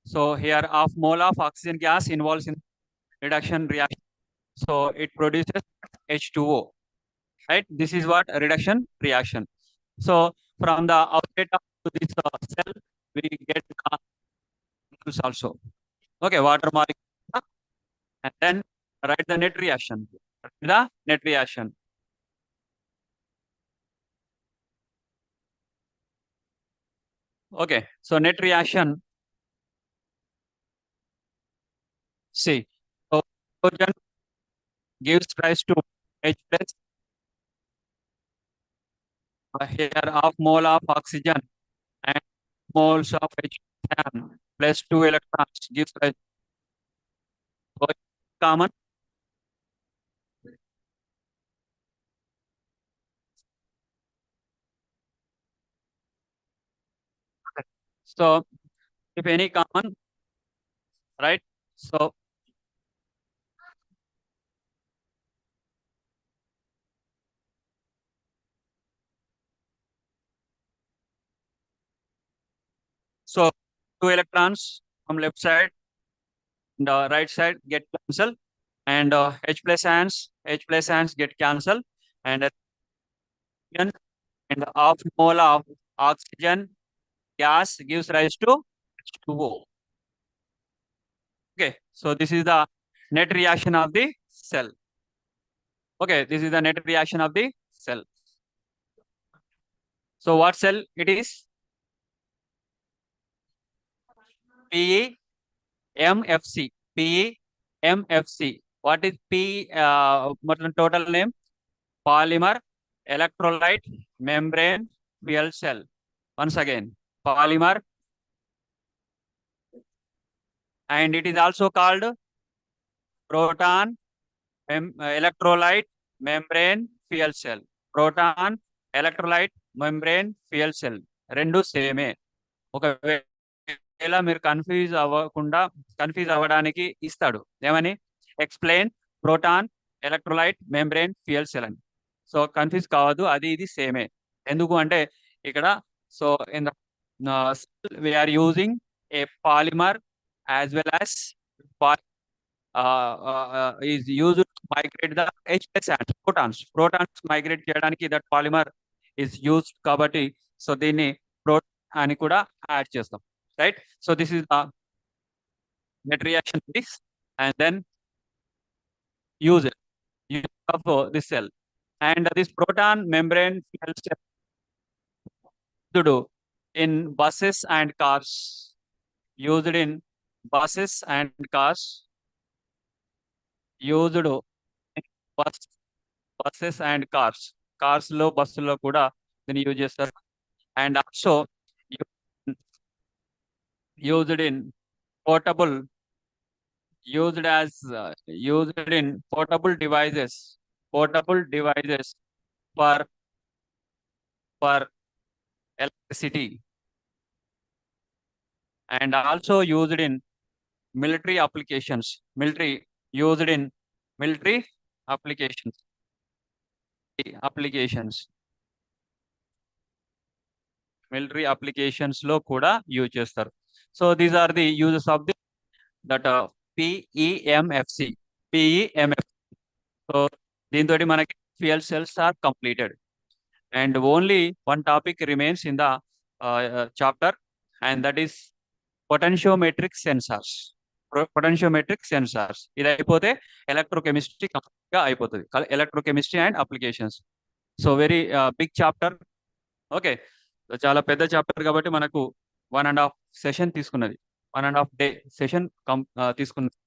Speaker 1: So here half mole of oxygen gas involves in reduction reaction. So it produces H2O, right? This is what a reduction reaction. So from the outlet of this cell, we get molecules also. Okay, water molecule, and then write the net reaction. The net reaction. Okay, so net reaction. See, so hydrogen gives rise to H plus. Here half mole of oxygen and moles of H plus 2 electrons gives rise to common. So if any common, right? So 2 electrons from left side and right side get cancelled, and H plus ions get cancelled, and oxygen and half mole of oxygen gas gives rise to H2O. Okay, so this is the net reaction of the cell. Okay, this is the net reaction of the cell. So what cell it is? PEMFC. PEMFC. What is P? Total name? Polymer electrolyte membrane fuel cell. Once again, polymer, and it is also called proton electrolyte membrane fuel cell. Proton electrolyte membrane fuel cell. రెండు సేమే. ఒకవేళ మీరు confuse అవ్వడానికి ఇస్తాడు ఏమని, explain proton electrolyte membrane fuel cell అని. So confuse కావద్దు, అది ఇది సేమే. ఎందుకు అంటే ఇక్కడ so in we're using a polymer as well as is use migrate the H plus protons migrate చేయడానికి దట్ పాలిమర్ ఈజ్ యూజ్ కాబట్టి సో దీన్ని ప్రోటాన్ అని కూడా యాడ్ చేస్తాం, right? So this is the net reaction this, and then use of this cell, and this proton membrane cell to do in buses and cars, used in buses and cars, used in bus, buses and cars లో బస్సుల్లో కూడా దీన్ని use చేస్తారు, and also used in portable, used in portable devices for electricity, and also used in military applications. Used in military applications. Military applications లో కూడా use చేస్తారు. So these are the uses of the that PEMFC. So దీంతో మనకి fuel cells are completed, and only one topic remains in the chapter, and that is potentiometric sensors. ఇది అయిపోతే electrochemistry గా అయిపోతుంది. Electrochemistry and applications. So very big chapter. Okay, చాలా పెద్ద chapter కాబట్టి మనకు 1.5 సెషన్ తీసుకున్నది, 1.5 డే సెషన్ తీసుకున్నది,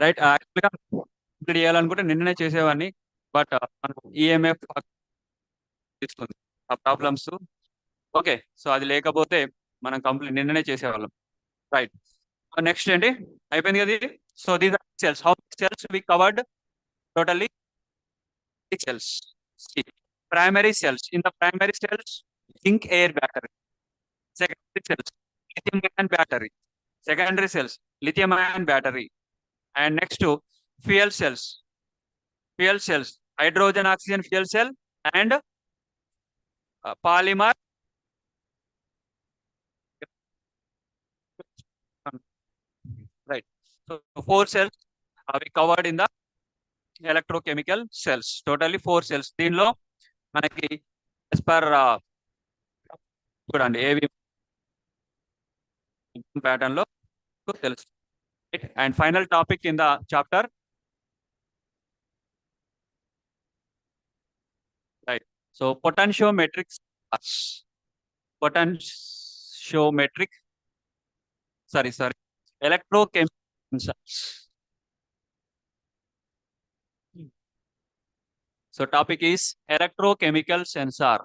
Speaker 1: రైట్? యాక్చువల్గా కంప్లీట్ చేయాలనుకుంటే నిన్ననే చేసేవాడిని, బట్ మనకు ఈఎంఎఫ్ తీసుకుంది ఆ ప్రాబ్లమ్స్. ఓకే, సో అది లేకపోతే మనం కంప్లీట్ నిన్ననే చేసేవాళ్ళం, రైట్? నెక్స్ట్ ఏంటి అయిపోయింది కదా ఇది. So these are cells. How cells we covered totally? 6 cells. See, primary cells. In the primary cells, zinc air battery. Secondary cells, lithium ion battery. Secondary cells, lithium ion battery. And next to fuel cells. Hydrogen oxygen fuel cell and polymer So 4 cells are covered in the electrochemical cells. Totally 4 cells. దీనిలో మనకి as per చూడండి ఏవి pattern లో తెలుసు. And final topic in the chapter, right? So potentiometric, sorry, electrochemical sensors. So topic is electrochemical sensor.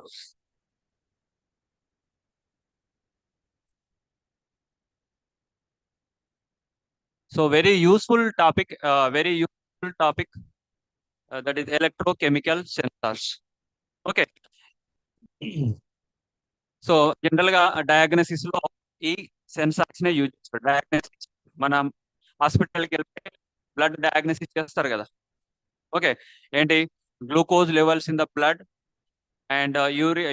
Speaker 1: So very useful topic, that is electrochemical sensors. Okay. So general గా diagnosis లో ఈ sensors నే use చేస్తారు. Diagnosis మనం హాస్పిటల్కి వెళ్తే blood diagnosis చేస్తారు కదా. ఓకే, ఏంటి glucose levels in the blood and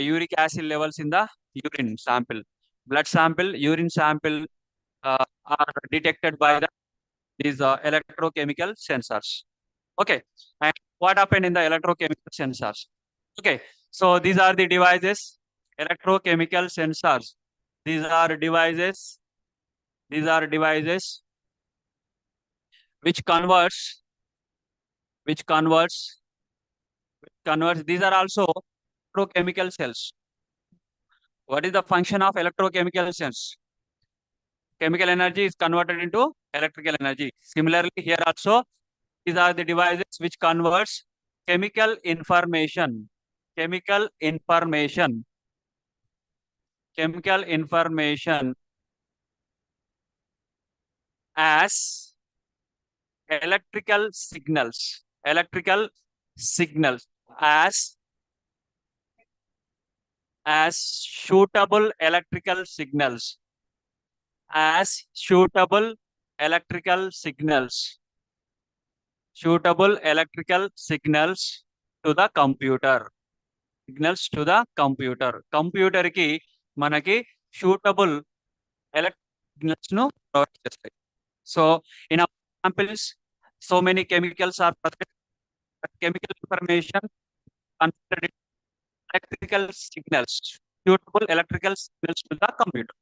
Speaker 1: uric acid levels in the urine sample, blood sample, urine sample are detected by these electrochemical sensors. Okay, and what happened in the electrochemical sensors? Okay, so these are the devices, electrochemical sensors. These are devices. These are devices which converts. These are also electrochemical cells. What is the function of electrochemical cells? Chemical energy is converted into electrical energy. Similarly, here also these are the devices which converts chemical information, chemical information, chemical information as electrical signals, electrical signals as suitable electrical signals, as suitable electrical signals, suitable electrical signals to the computer, signals to the computer. Computer ki manaki suitable electrical signals nu provide chestayi. So in our examples, so many chemicals are present. Chemical information converted into electrical signals, suitable electrical signals to the computer.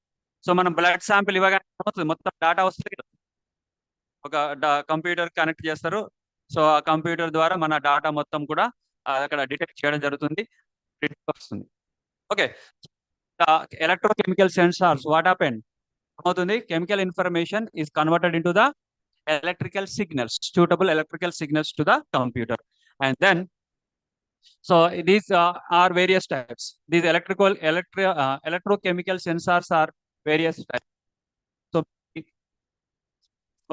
Speaker 1: So మనం blood sample ఇవ్వగానే మొత్తం data వస్తుంది కదా, ఒక computer connect చేస్తారు. So ఆ computer ద్వారా మన డేటా మొత్తం కూడా అక్కడ డిటెక్ట్ చేయడం జరుగుతుంది, వస్తుంది. Okay, electrochemical sensors what happened అవుతుంది, chemical information is converted into the electrical signals, suitable electrical signals to the computer. And then so these are various types. These electrochemical sensors are various types. So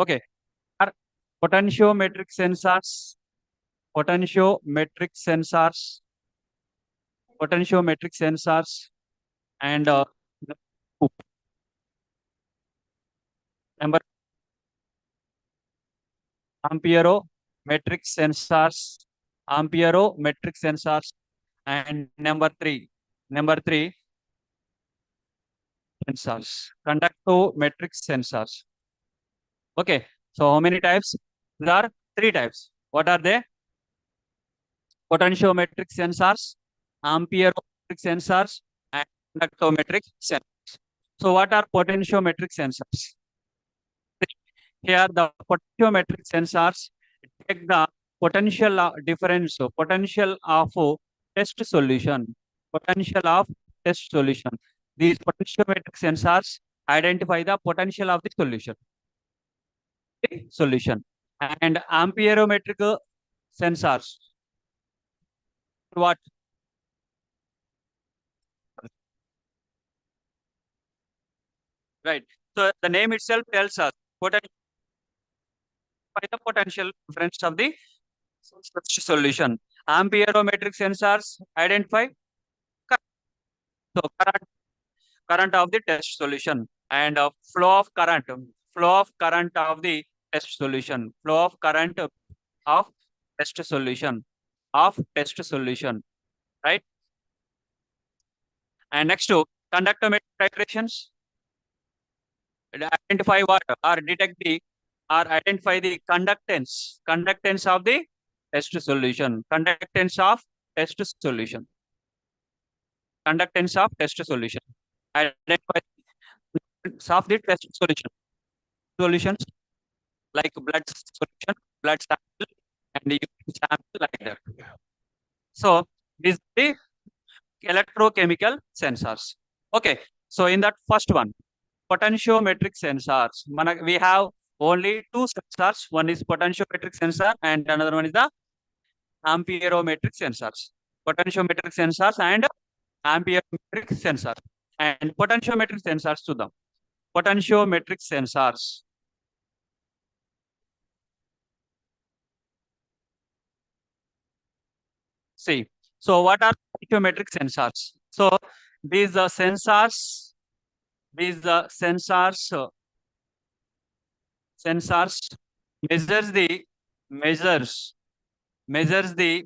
Speaker 1: okay, are potentiometric sensors, potentiometric sensors, potentiometric sensors, and number amperometric sensors, amperometric sensors, and number three sensors, conductometric sensors. Okay, so how many types? There are 3 types. What are they? Potentiometric sensors, amperometric sensors, and conductometric sensors. So what are potentiometric sensors? Here the potentiometric sensors take the potential difference, potential of test solution, potential of test solution. These potentiometric sensors identify the potential of the solution. And amperometric sensors, what? Right. So the name itself tells us the potential difference of the solution. Amperometric sensors identify current of the test solution, and flow of current of the test solution, flow of current of test solution, right? And next to conductometric vibrations identify what or detect the or identify the conductance of the test solution, conductance of test solution, conductance of test solution, identify of the test solutions like blood solution, blood sample, and urine sample like that. So these are the electrochemical sensors. Okay, so in that first one, potentiometric sensors, we have only two sensors. One is potentiometric sensor and another one is the amperometric sensors. Potentiometric sensors and amperometric sensors. And potentiometric sensors to them. Potentiometric sensors. See, so what are potentiometric sensors? So these sensors, these sensors measures measures the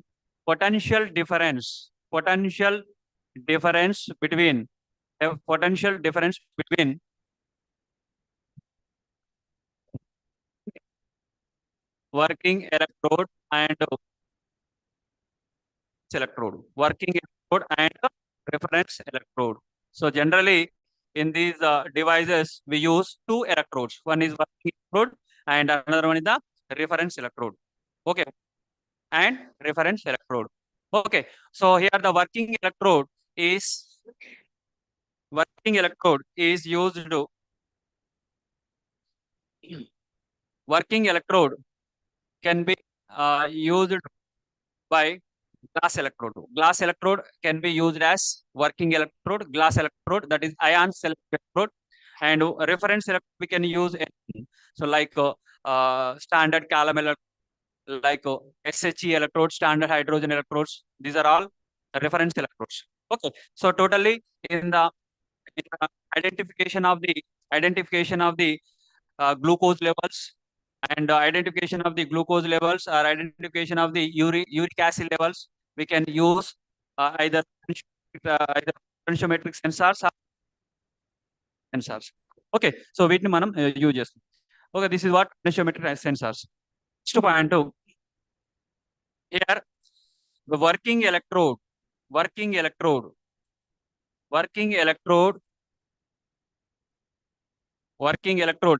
Speaker 1: potential difference between potential difference between working electrode and working electrode and reference electrode. So generally in these devices we use two electrodes. One is working electrode and another one is the reference electrode. Okay, and reference electrode. Okay, so here the is working electrode is used to working electrode can be used by glass electrode. Glass electrode can be used as working electrode, glass electrode, that is ion cell electrode, and reference electrode we can use anything. So like standard column like SHE electrodes, standard hydrogen electrodes. These are all reference electrodes. Okay, so totally in the, in the identification of the glucose levels and identification of the glucose levels or identification of the uric acid levels, we can use either potentiometric sensors or sensors. Okay, so వీటిని మనం use చేస్తాం. Okay, this is what potentiometric sensors. Next point here, the working electrode, working electrode, working electrode.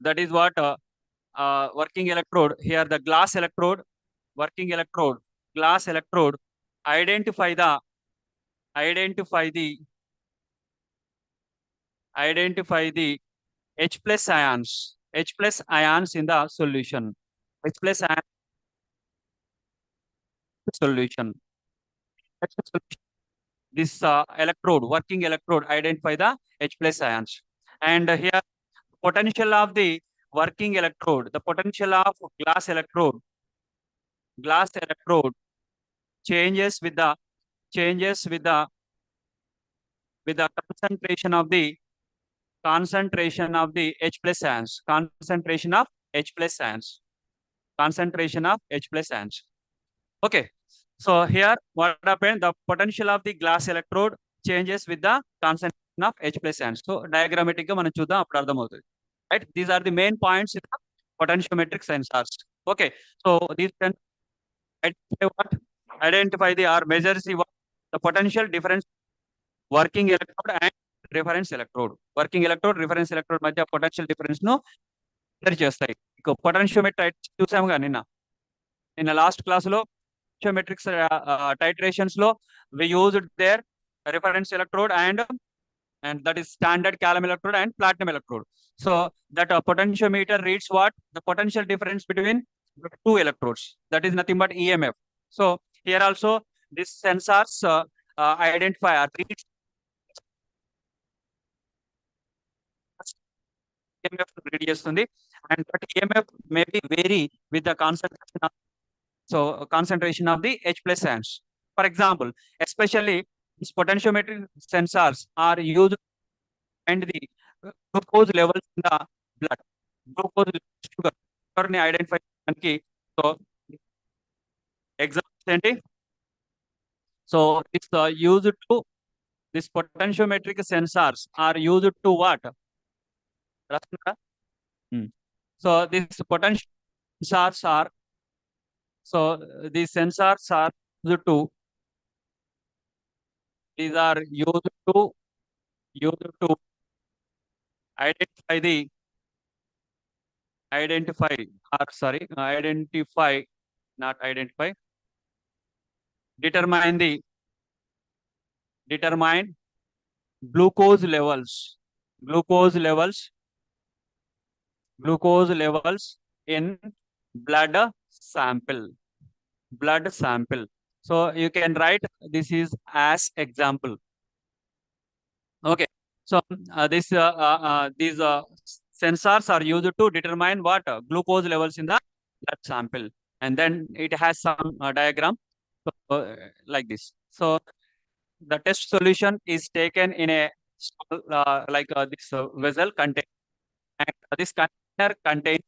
Speaker 1: That is what working electrode. Here the glass electrode, working electrode, glass electrode. Identify the identify the identify the H plus ions, H plus ions in the solution, H plus ion solution. This electrode, working electrode, identify the H plus ions. And here potential of the working electrode, the potential of glass electrode changes with the changes with the concentration of the H plus ions, concentration of H plus ions, concentration of H plus ions. Okay, so here what happened? The potential of the glass electrode changes with the concentration of H plus ions. So diagrammatic గా మనం చూద్దాం, అప్పుడు అర్థమవుతుంది. Right, these are the main points in the potentiometric sensors. Okay, so these can identify what? Identify the or measures the what? The potential difference working electrode and reference electrode. Working electrode, reference electrode మధ్య potential difference ను measure చేస్తాయి. పొటెన్షియోమెట్రీ చూసాముగా నిన్న last class లో potentiometric titrations లో we used their reference electrode and that is standard calcium electrode and platinum electrode. So that potentiometer reads what? The potential difference between the two electrodes. That is nothing but EMF. So here also these sensors identify or read EMF read చేస్తుంది, and that EMF may be vary with the concentration of the H plus ions. For example, especially these potentiometric sensors are used and the glucose levels in the blood, glucose sugar ని identify చేయడానికి. So examples ఏంటి? So it's used to this potentiometric sensors are used to what? So sensors are these sensors are used to these are used to identify the identify or sorry identify not identify determine the determine glucose levels glucose levels glucose levels in blood sample blood sample. So you can write this is as example. Okay. So these sensors are used to determine what glucose levels in the blood sample, and then it has some diagram like this. So the test solution is taken in a small, this vessel contain, and this container contains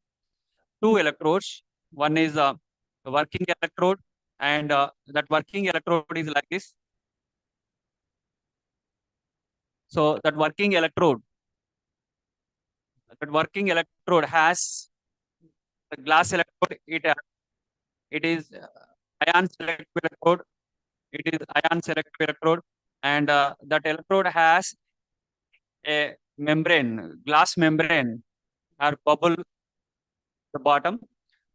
Speaker 1: two electrodes. One is a working electrode, and that working electrode is like this. So that working electrode has the glass electrode. It is ion selective electrode. It is ion selective electrode, and that electrode has a membrane, glass membrane or bubble at the bottom.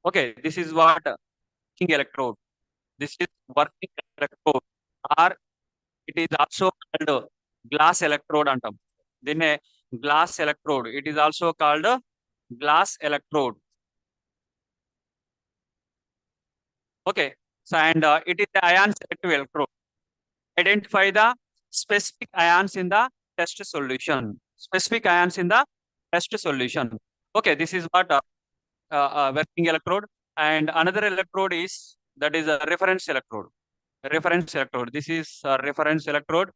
Speaker 1: Okay, this is what working electrode. This is working electrode, or it is also called glass electrode antam. దీన్నే glass electrode. It is also called glass electrode. Okay, so and it is the ion selective electrode. Identify the specific ions in the test solution. Specific ions in the test solution. Okay, this is what working electrode, and another electrode is that is a reference electrode. Reference electrode. This is a reference electrode.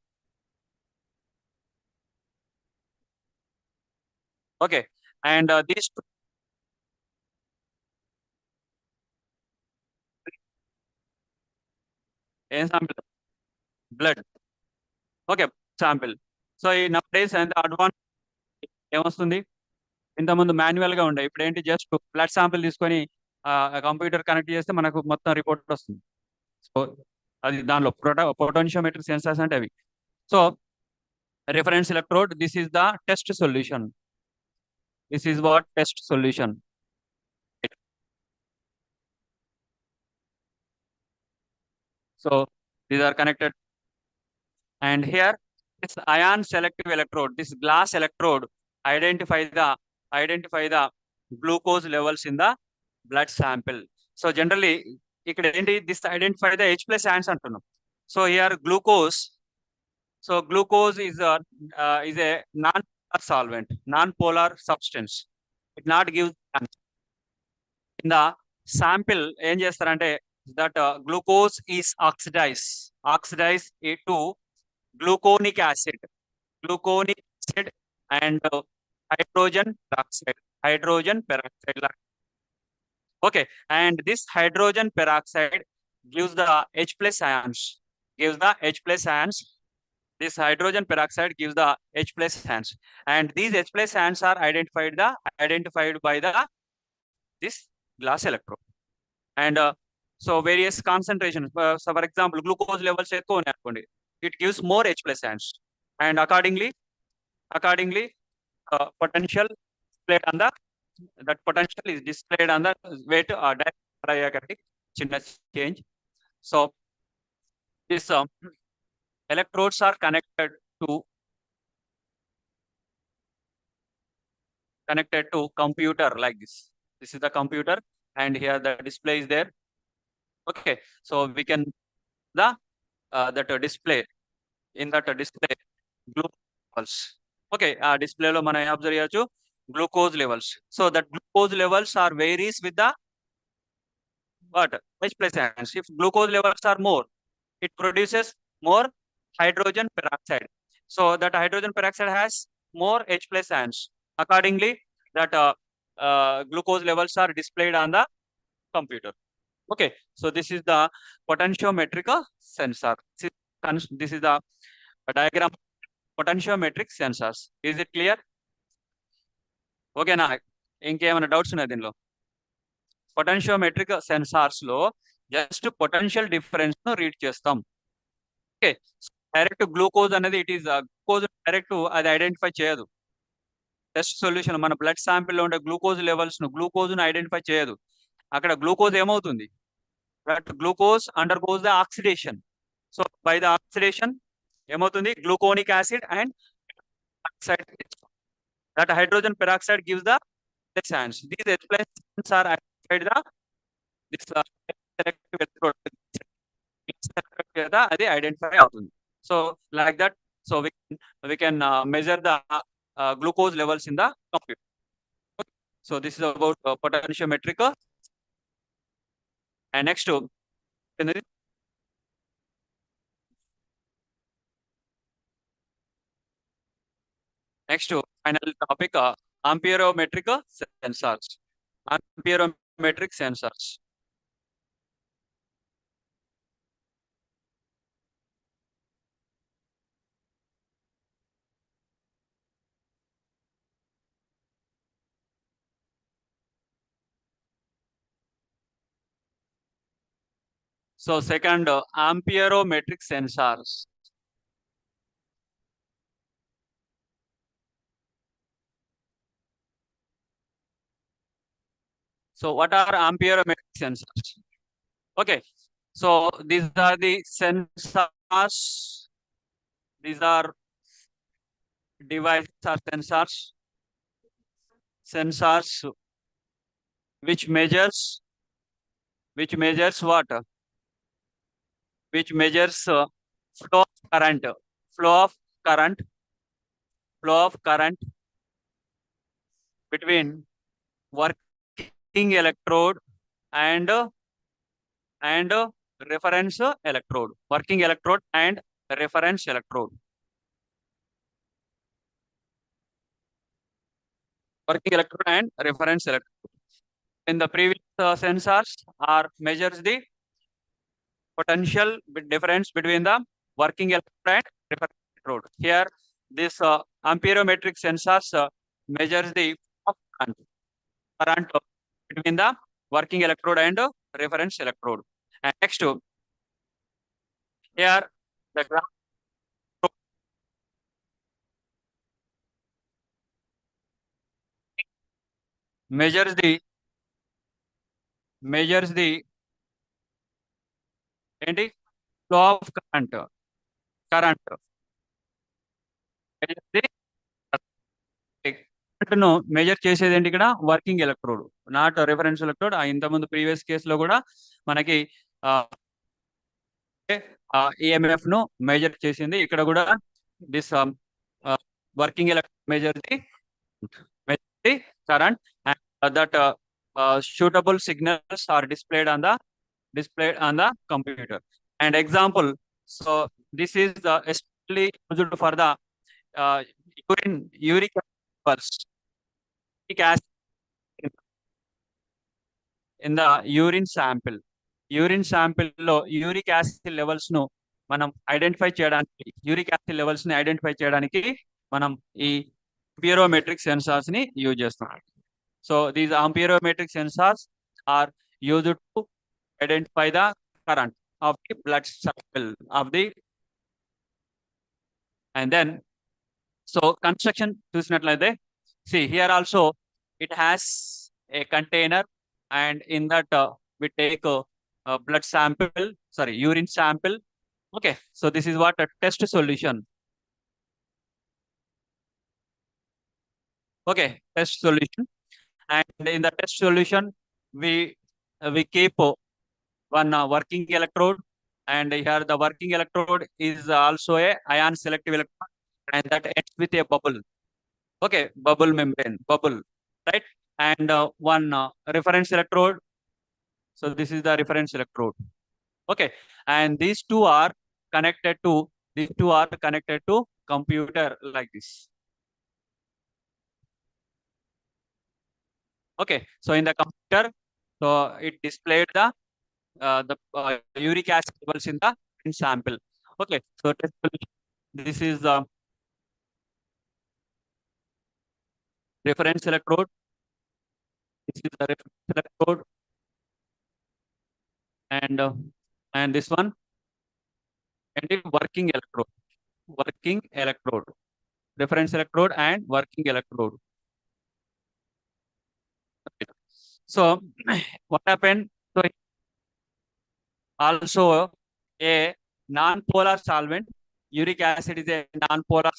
Speaker 1: Okay, and these two sample blood. Okay, sample. So nowadays and advance ఏమొస్తుంది, ఇంతకుముందు manual గా ఉండే, ఇప్పుడు ఏంటి just blood sample తీసుకొని computer connect చేస్తే మనకు మొత్తం రిపోర్ట్ వస్తుంది. సో అది దానిలో పొటెన్షియోమెట్రిక్ సెన్సార్స్ అంటే అవి. So reference electrode, this is the test solution. This is what test solution. So these are connected, and here this ion selective electrode, this glass electrode identify the glucose levels in the blood sample. So generally ఇక్కడ ఏంటి this identify the H plus ions అంటున్నాం. So here glucose, so glucose is a non-polar solvent, non-polar substance. It not gives in the sample ఏం చేస్తారంటే that glucose is oxidized to gluconic acid and hydrogen peroxide. Okay, and this hydrogen peroxide gives the H plus ions, this hydrogen peroxide gives the H plus ions, and these H plus ions are identified by the this glass electrode. And so various concentrations, so for example glucose levels ఎక్కువ ఉన్నాయి అనుకోండి, it gives more H plus ions, and accordingly potential displayed on the that potential is displayed on the weight diagram చిన్న change. So this electrodes are connected to computer like this. This is the computer, and here the display is there. Okay, so we can the that display in that display glucose levels. Okay, display lo mana observe cheyachu glucose levels. So that glucose levels are varies with the what H plus ions. If glucose levels are more, it produces more hydrogen peroxide. So that hydrogen peroxide has more H plus ions. Accordingly, that glucose levels are displayed on the computer. Okay, so this is the potentiometric sensor. This is the diagram potentiometric sensors. Is it clear? Okay, now ఇంకేమైనా doubts ఉన్నాయి దీనిలో? Potentiometric sensors లో just potential difference ను read చేస్తాం. ఓకే, direct glucose అనేది it is glucose direct అది identify చేయదు. టెస్ట్ సొల్యూషన్ మన బ్లడ్ శాంపిల్ లో ఉండే గ్లూకోజ్ లెవెల్స్ ను గ్లూకోజ్ ను ఐడెంటిఫై చేయదు. అక్కడ గ్లూకోజ్ ఏమవుతుంది, that glucose undergoes the oxidation. So by the oxidation ఏమవుతుంది, gluconic acid and oxide, that hydrogen peroxide gives the sands. These explanations are identified the this selective electrode అది identify అవుతుంది. So like that, so we can measure the glucose levels in the computer. So this is about potentiometric. And next final topic, amperometric sensors. Amperometric sensors. So second, amperometric sensors. So what are amperometric sensors? Okay, so these are the sensors. These are devices or sensors which measures what? Which measures flow of current, flow of current, flow of current between working electrode and reference electrode, working electrode and reference electrode. Working electrode and reference electrode. In the previous sensors are measures the potential difference between the working electrode and reference electrode. Here, this amperometric sensors measures the current between the working electrode and reference electrode. And next, here the graph measures the flow of current. ను measure చేసేది ఏంటి ఇక్కడ, working electrode, not reference electrode. ఇంతకుముందు previous కేసులో కూడా మనకి EMF ను measure చేసింది. ఇక్కడ కూడా this working electrode measure the current and that suitable signals are displayed on the computer. And example, so this is especially used for the uric acid in the urine sample. Urine sample లో uric acid levels ను మనం identify చేయడానికి, మనం ఈ amperometric sensors ని use చేస్తున్నాం. So these amperometric sensors are used to identify the current of the blood circle of the. And then so construction చూసినట్లయితే, see here also it has a container, and in that we take blood sample, urine sample. Okay, so this is what a test solution. Okay, test solution. And in the test solution we keep one working electrode, and here the working electrode is also a ion selective electrode, and that ends with a bubble. Okay, bubble membrane, right? And one reference electrode. So this is the reference electrode. Okay, and these two are connected to computer like this. Okay, so in the computer, so it displayed the uric acid levels in the sample. Okay, so this is the reference electrode. This is the reference electrode, and this one and the working electrode. Working electrode, reference electrode, and working electrode. Okay. So what happened? So also a non-polar solvent. Uric acid is a non-polar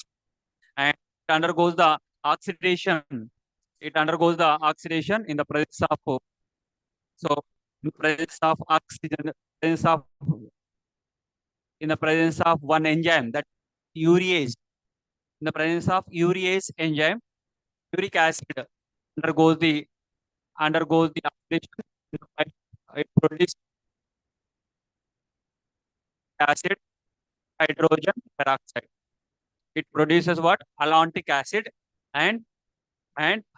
Speaker 1: and it undergoes the oxidation. It undergoes the oxidation in the presence of so in the presence of oxygen, presence of in the presence of one enzyme that urease. In the presence of urease enzyme, uric acid undergoes the oxidation. It produces acid hydrogen peroxide. It produces what? Allantic acid and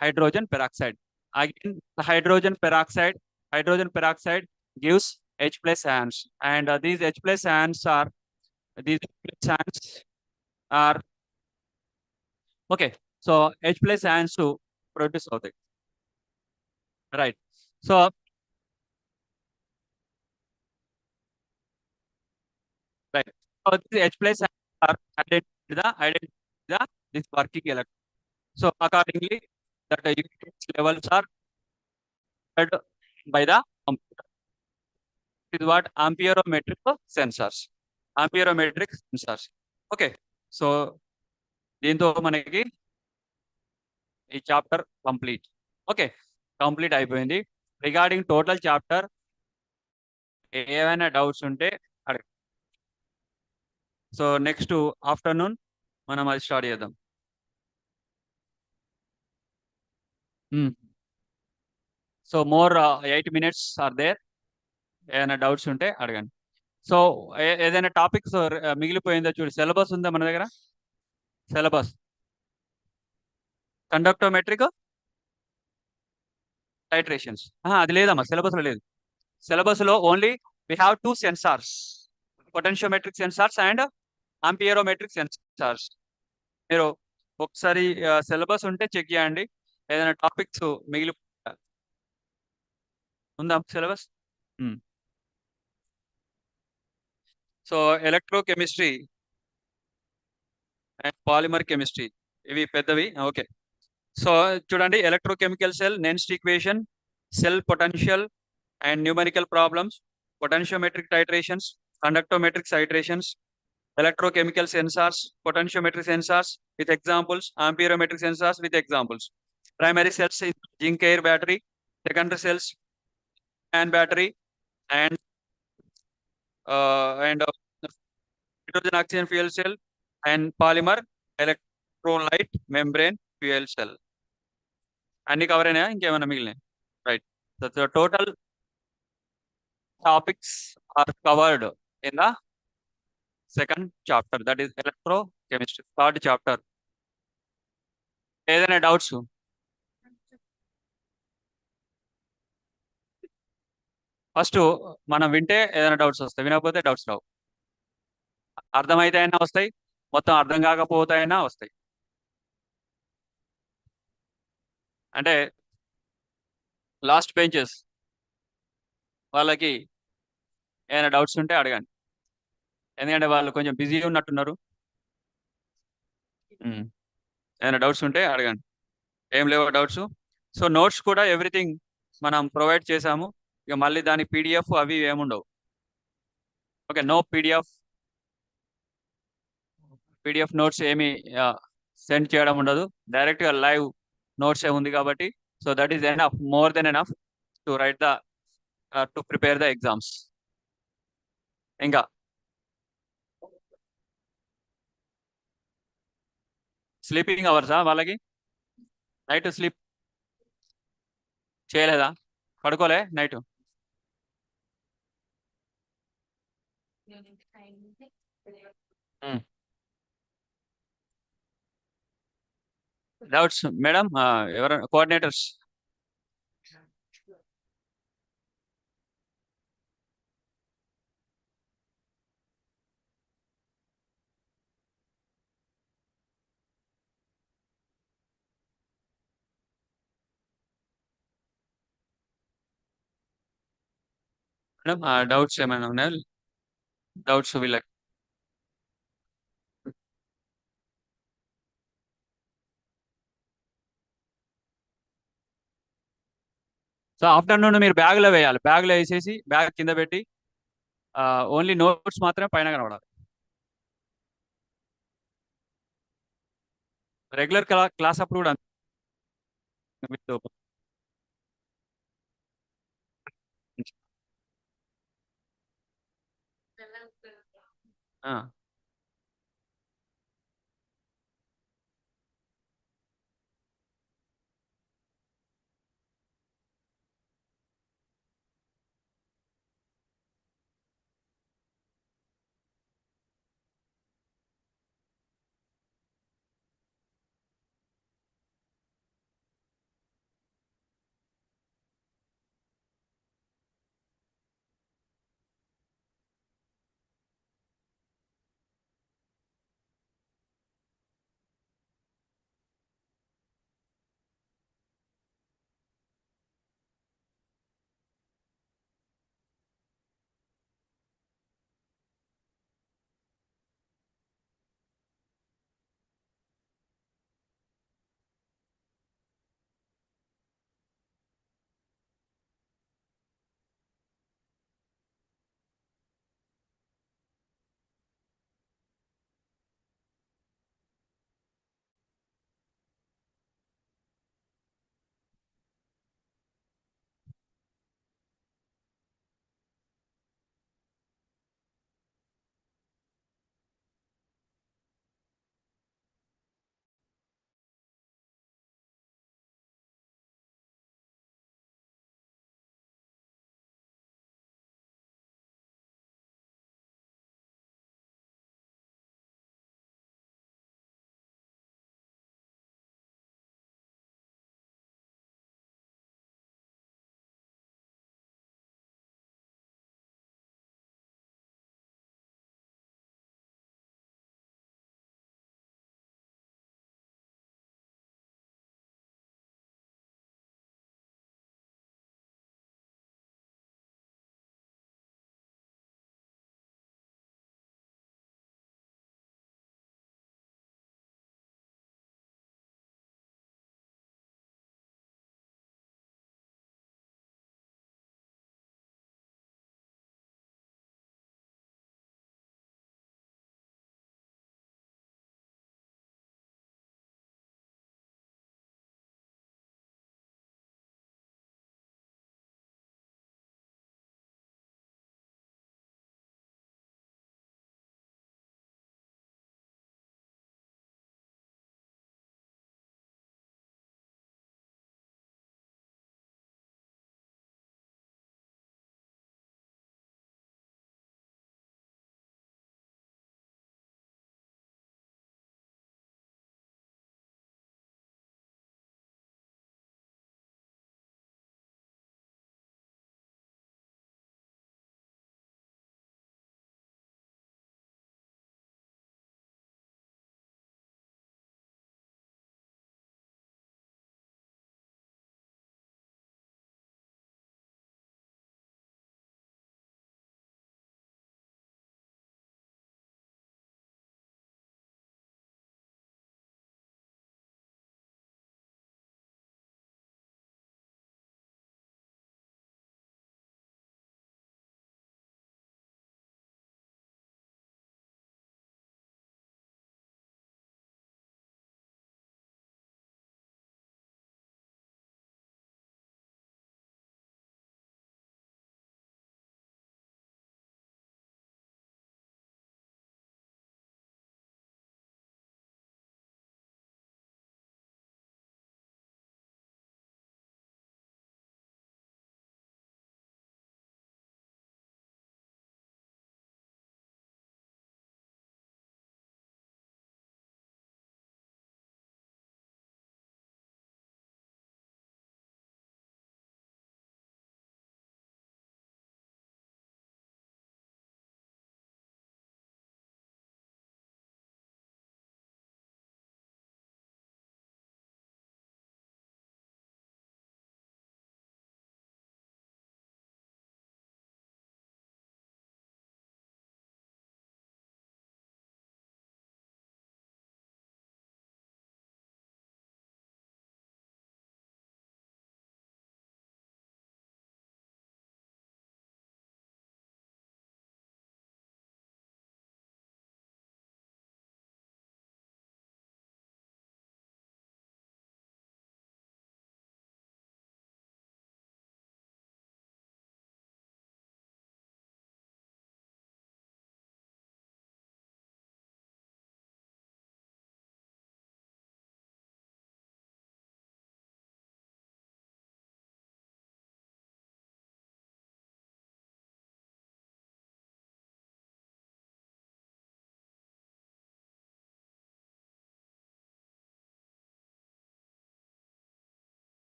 Speaker 1: hydrogen peroxide. Again, the hydrogen peroxide gives H plus ions, and these H plus ions are okay. So H plus ions to produce of it, right? So right. So these H plus ions are identify the this working electron. So accordingly, that the units levels are measured by the computer. Is what amperometric sensors. Amperometric sensors. Okay so దీంతో మనకి ఈ chapter complete. Okay complete అయిపోయింది. Regarding total chapter ఏమైనా doubts ఉంటే అడగ. So next afternoon మనం అది start చేద్దాం. So more 8 minutes are there. ఏమైనా డౌట్స్ ఉంటే అడగండి. సో ఏదైనా టాపిక్స్ మిగిలిపోయిందో చూడు. సిలబస్ ఉందా మన దగ్గర? సిలబస్ కండక్టోమెట్రిక్ టైట్రేషన్స్ అది లేదమ్మా, సిలబస్ లో లేదు. సిలబస్ లో only we have two sensors, potentiometric sensors and amperometric sensors. మీరు ఒకసారి సిలబస్ ఉంటే చెక్ చేయండి. ఏదైనా టాపిక్స్ మిగిలి ఉందా syllabus? So electrochemistry and polymer chemistry ఇవి పెద్దవి. ఓకే సో చూడండి, electrochemical cell Nernst equation, cell potential and numerical problems, potentiometric titrations, conductometric titrations, electrochemical sensors, potentiometric sensors with examples, amperometric sensors with examples. Primary cells is zinc air battery, secondary cells and battery, and hydrogen oxygen fuel cell, and polymer electrolyte membrane fuel cell. అన్ని cover అయినా ఇంకేమైనా మిగిలినాయి? Right. The total topics are covered in the second chapter, that is electrochemistry. Third chapter. ఏదైనా doubts? First మనం వింటే ఏదైనా doubts వస్తాయి, వినకపోతే doubts రావు. అర్థమైతే అయినా వస్తాయి, మొత్తం అర్థం కాకపోతే అయినా వస్తాయి. అంటే లాస్ట్ బెంచెస్ వాళ్ళకి ఏదైనా డౌట్స్ ఉంటే అడగండి, ఎందుకంటే వాళ్ళు కొంచెం బిజీ ఉన్నట్టున్నారు. ఏదైనా డౌట్స్ ఉంటే అడగండి. ఏం లేవో డౌట్స్? సో నోట్స్ కూడా ఎవ్రీథింగ్ మనం ప్రొవైడ్ చేసాము. ఇక మళ్ళీ దాని పీడిఎఫ్ అవి ఏముండవు. ఓకే, నో పీడిఎఫ్ నోట్స్ ఏమి సెండ్ చేయడం ఉండదు. డైరెక్ట్గా లైవ్ నోట్స్ ఏ ఉంది కాబట్టి, so that is enough, more than enough to right the to prepare the exams. ఇంకా స్లీపింగ్ అవర్సా వాళ్ళకి? నైట్ స్లీప్ చేయలేదా? పడుకోలే నైట్? Doubts madam? ఎవరు కోఆర్డినేటర్స్? మేడం డౌట్స్ ఏమైనా ఉన్నాయా? డౌట్స్ వీళ్ళకి. సో ఆఫ్టర్నూన్ మీరు బ్యాగ్లో వేయాలి, బ్యాగ్లో వేసేసి బ్యాగ్ కింద పెట్టి ఓన్లీ నోట్స్ మాత్రమే పైన కనబడాలి. రెగ్యులర్ క్లాస్ అప్పుడు కూడా అంతే. మీరు ఆ,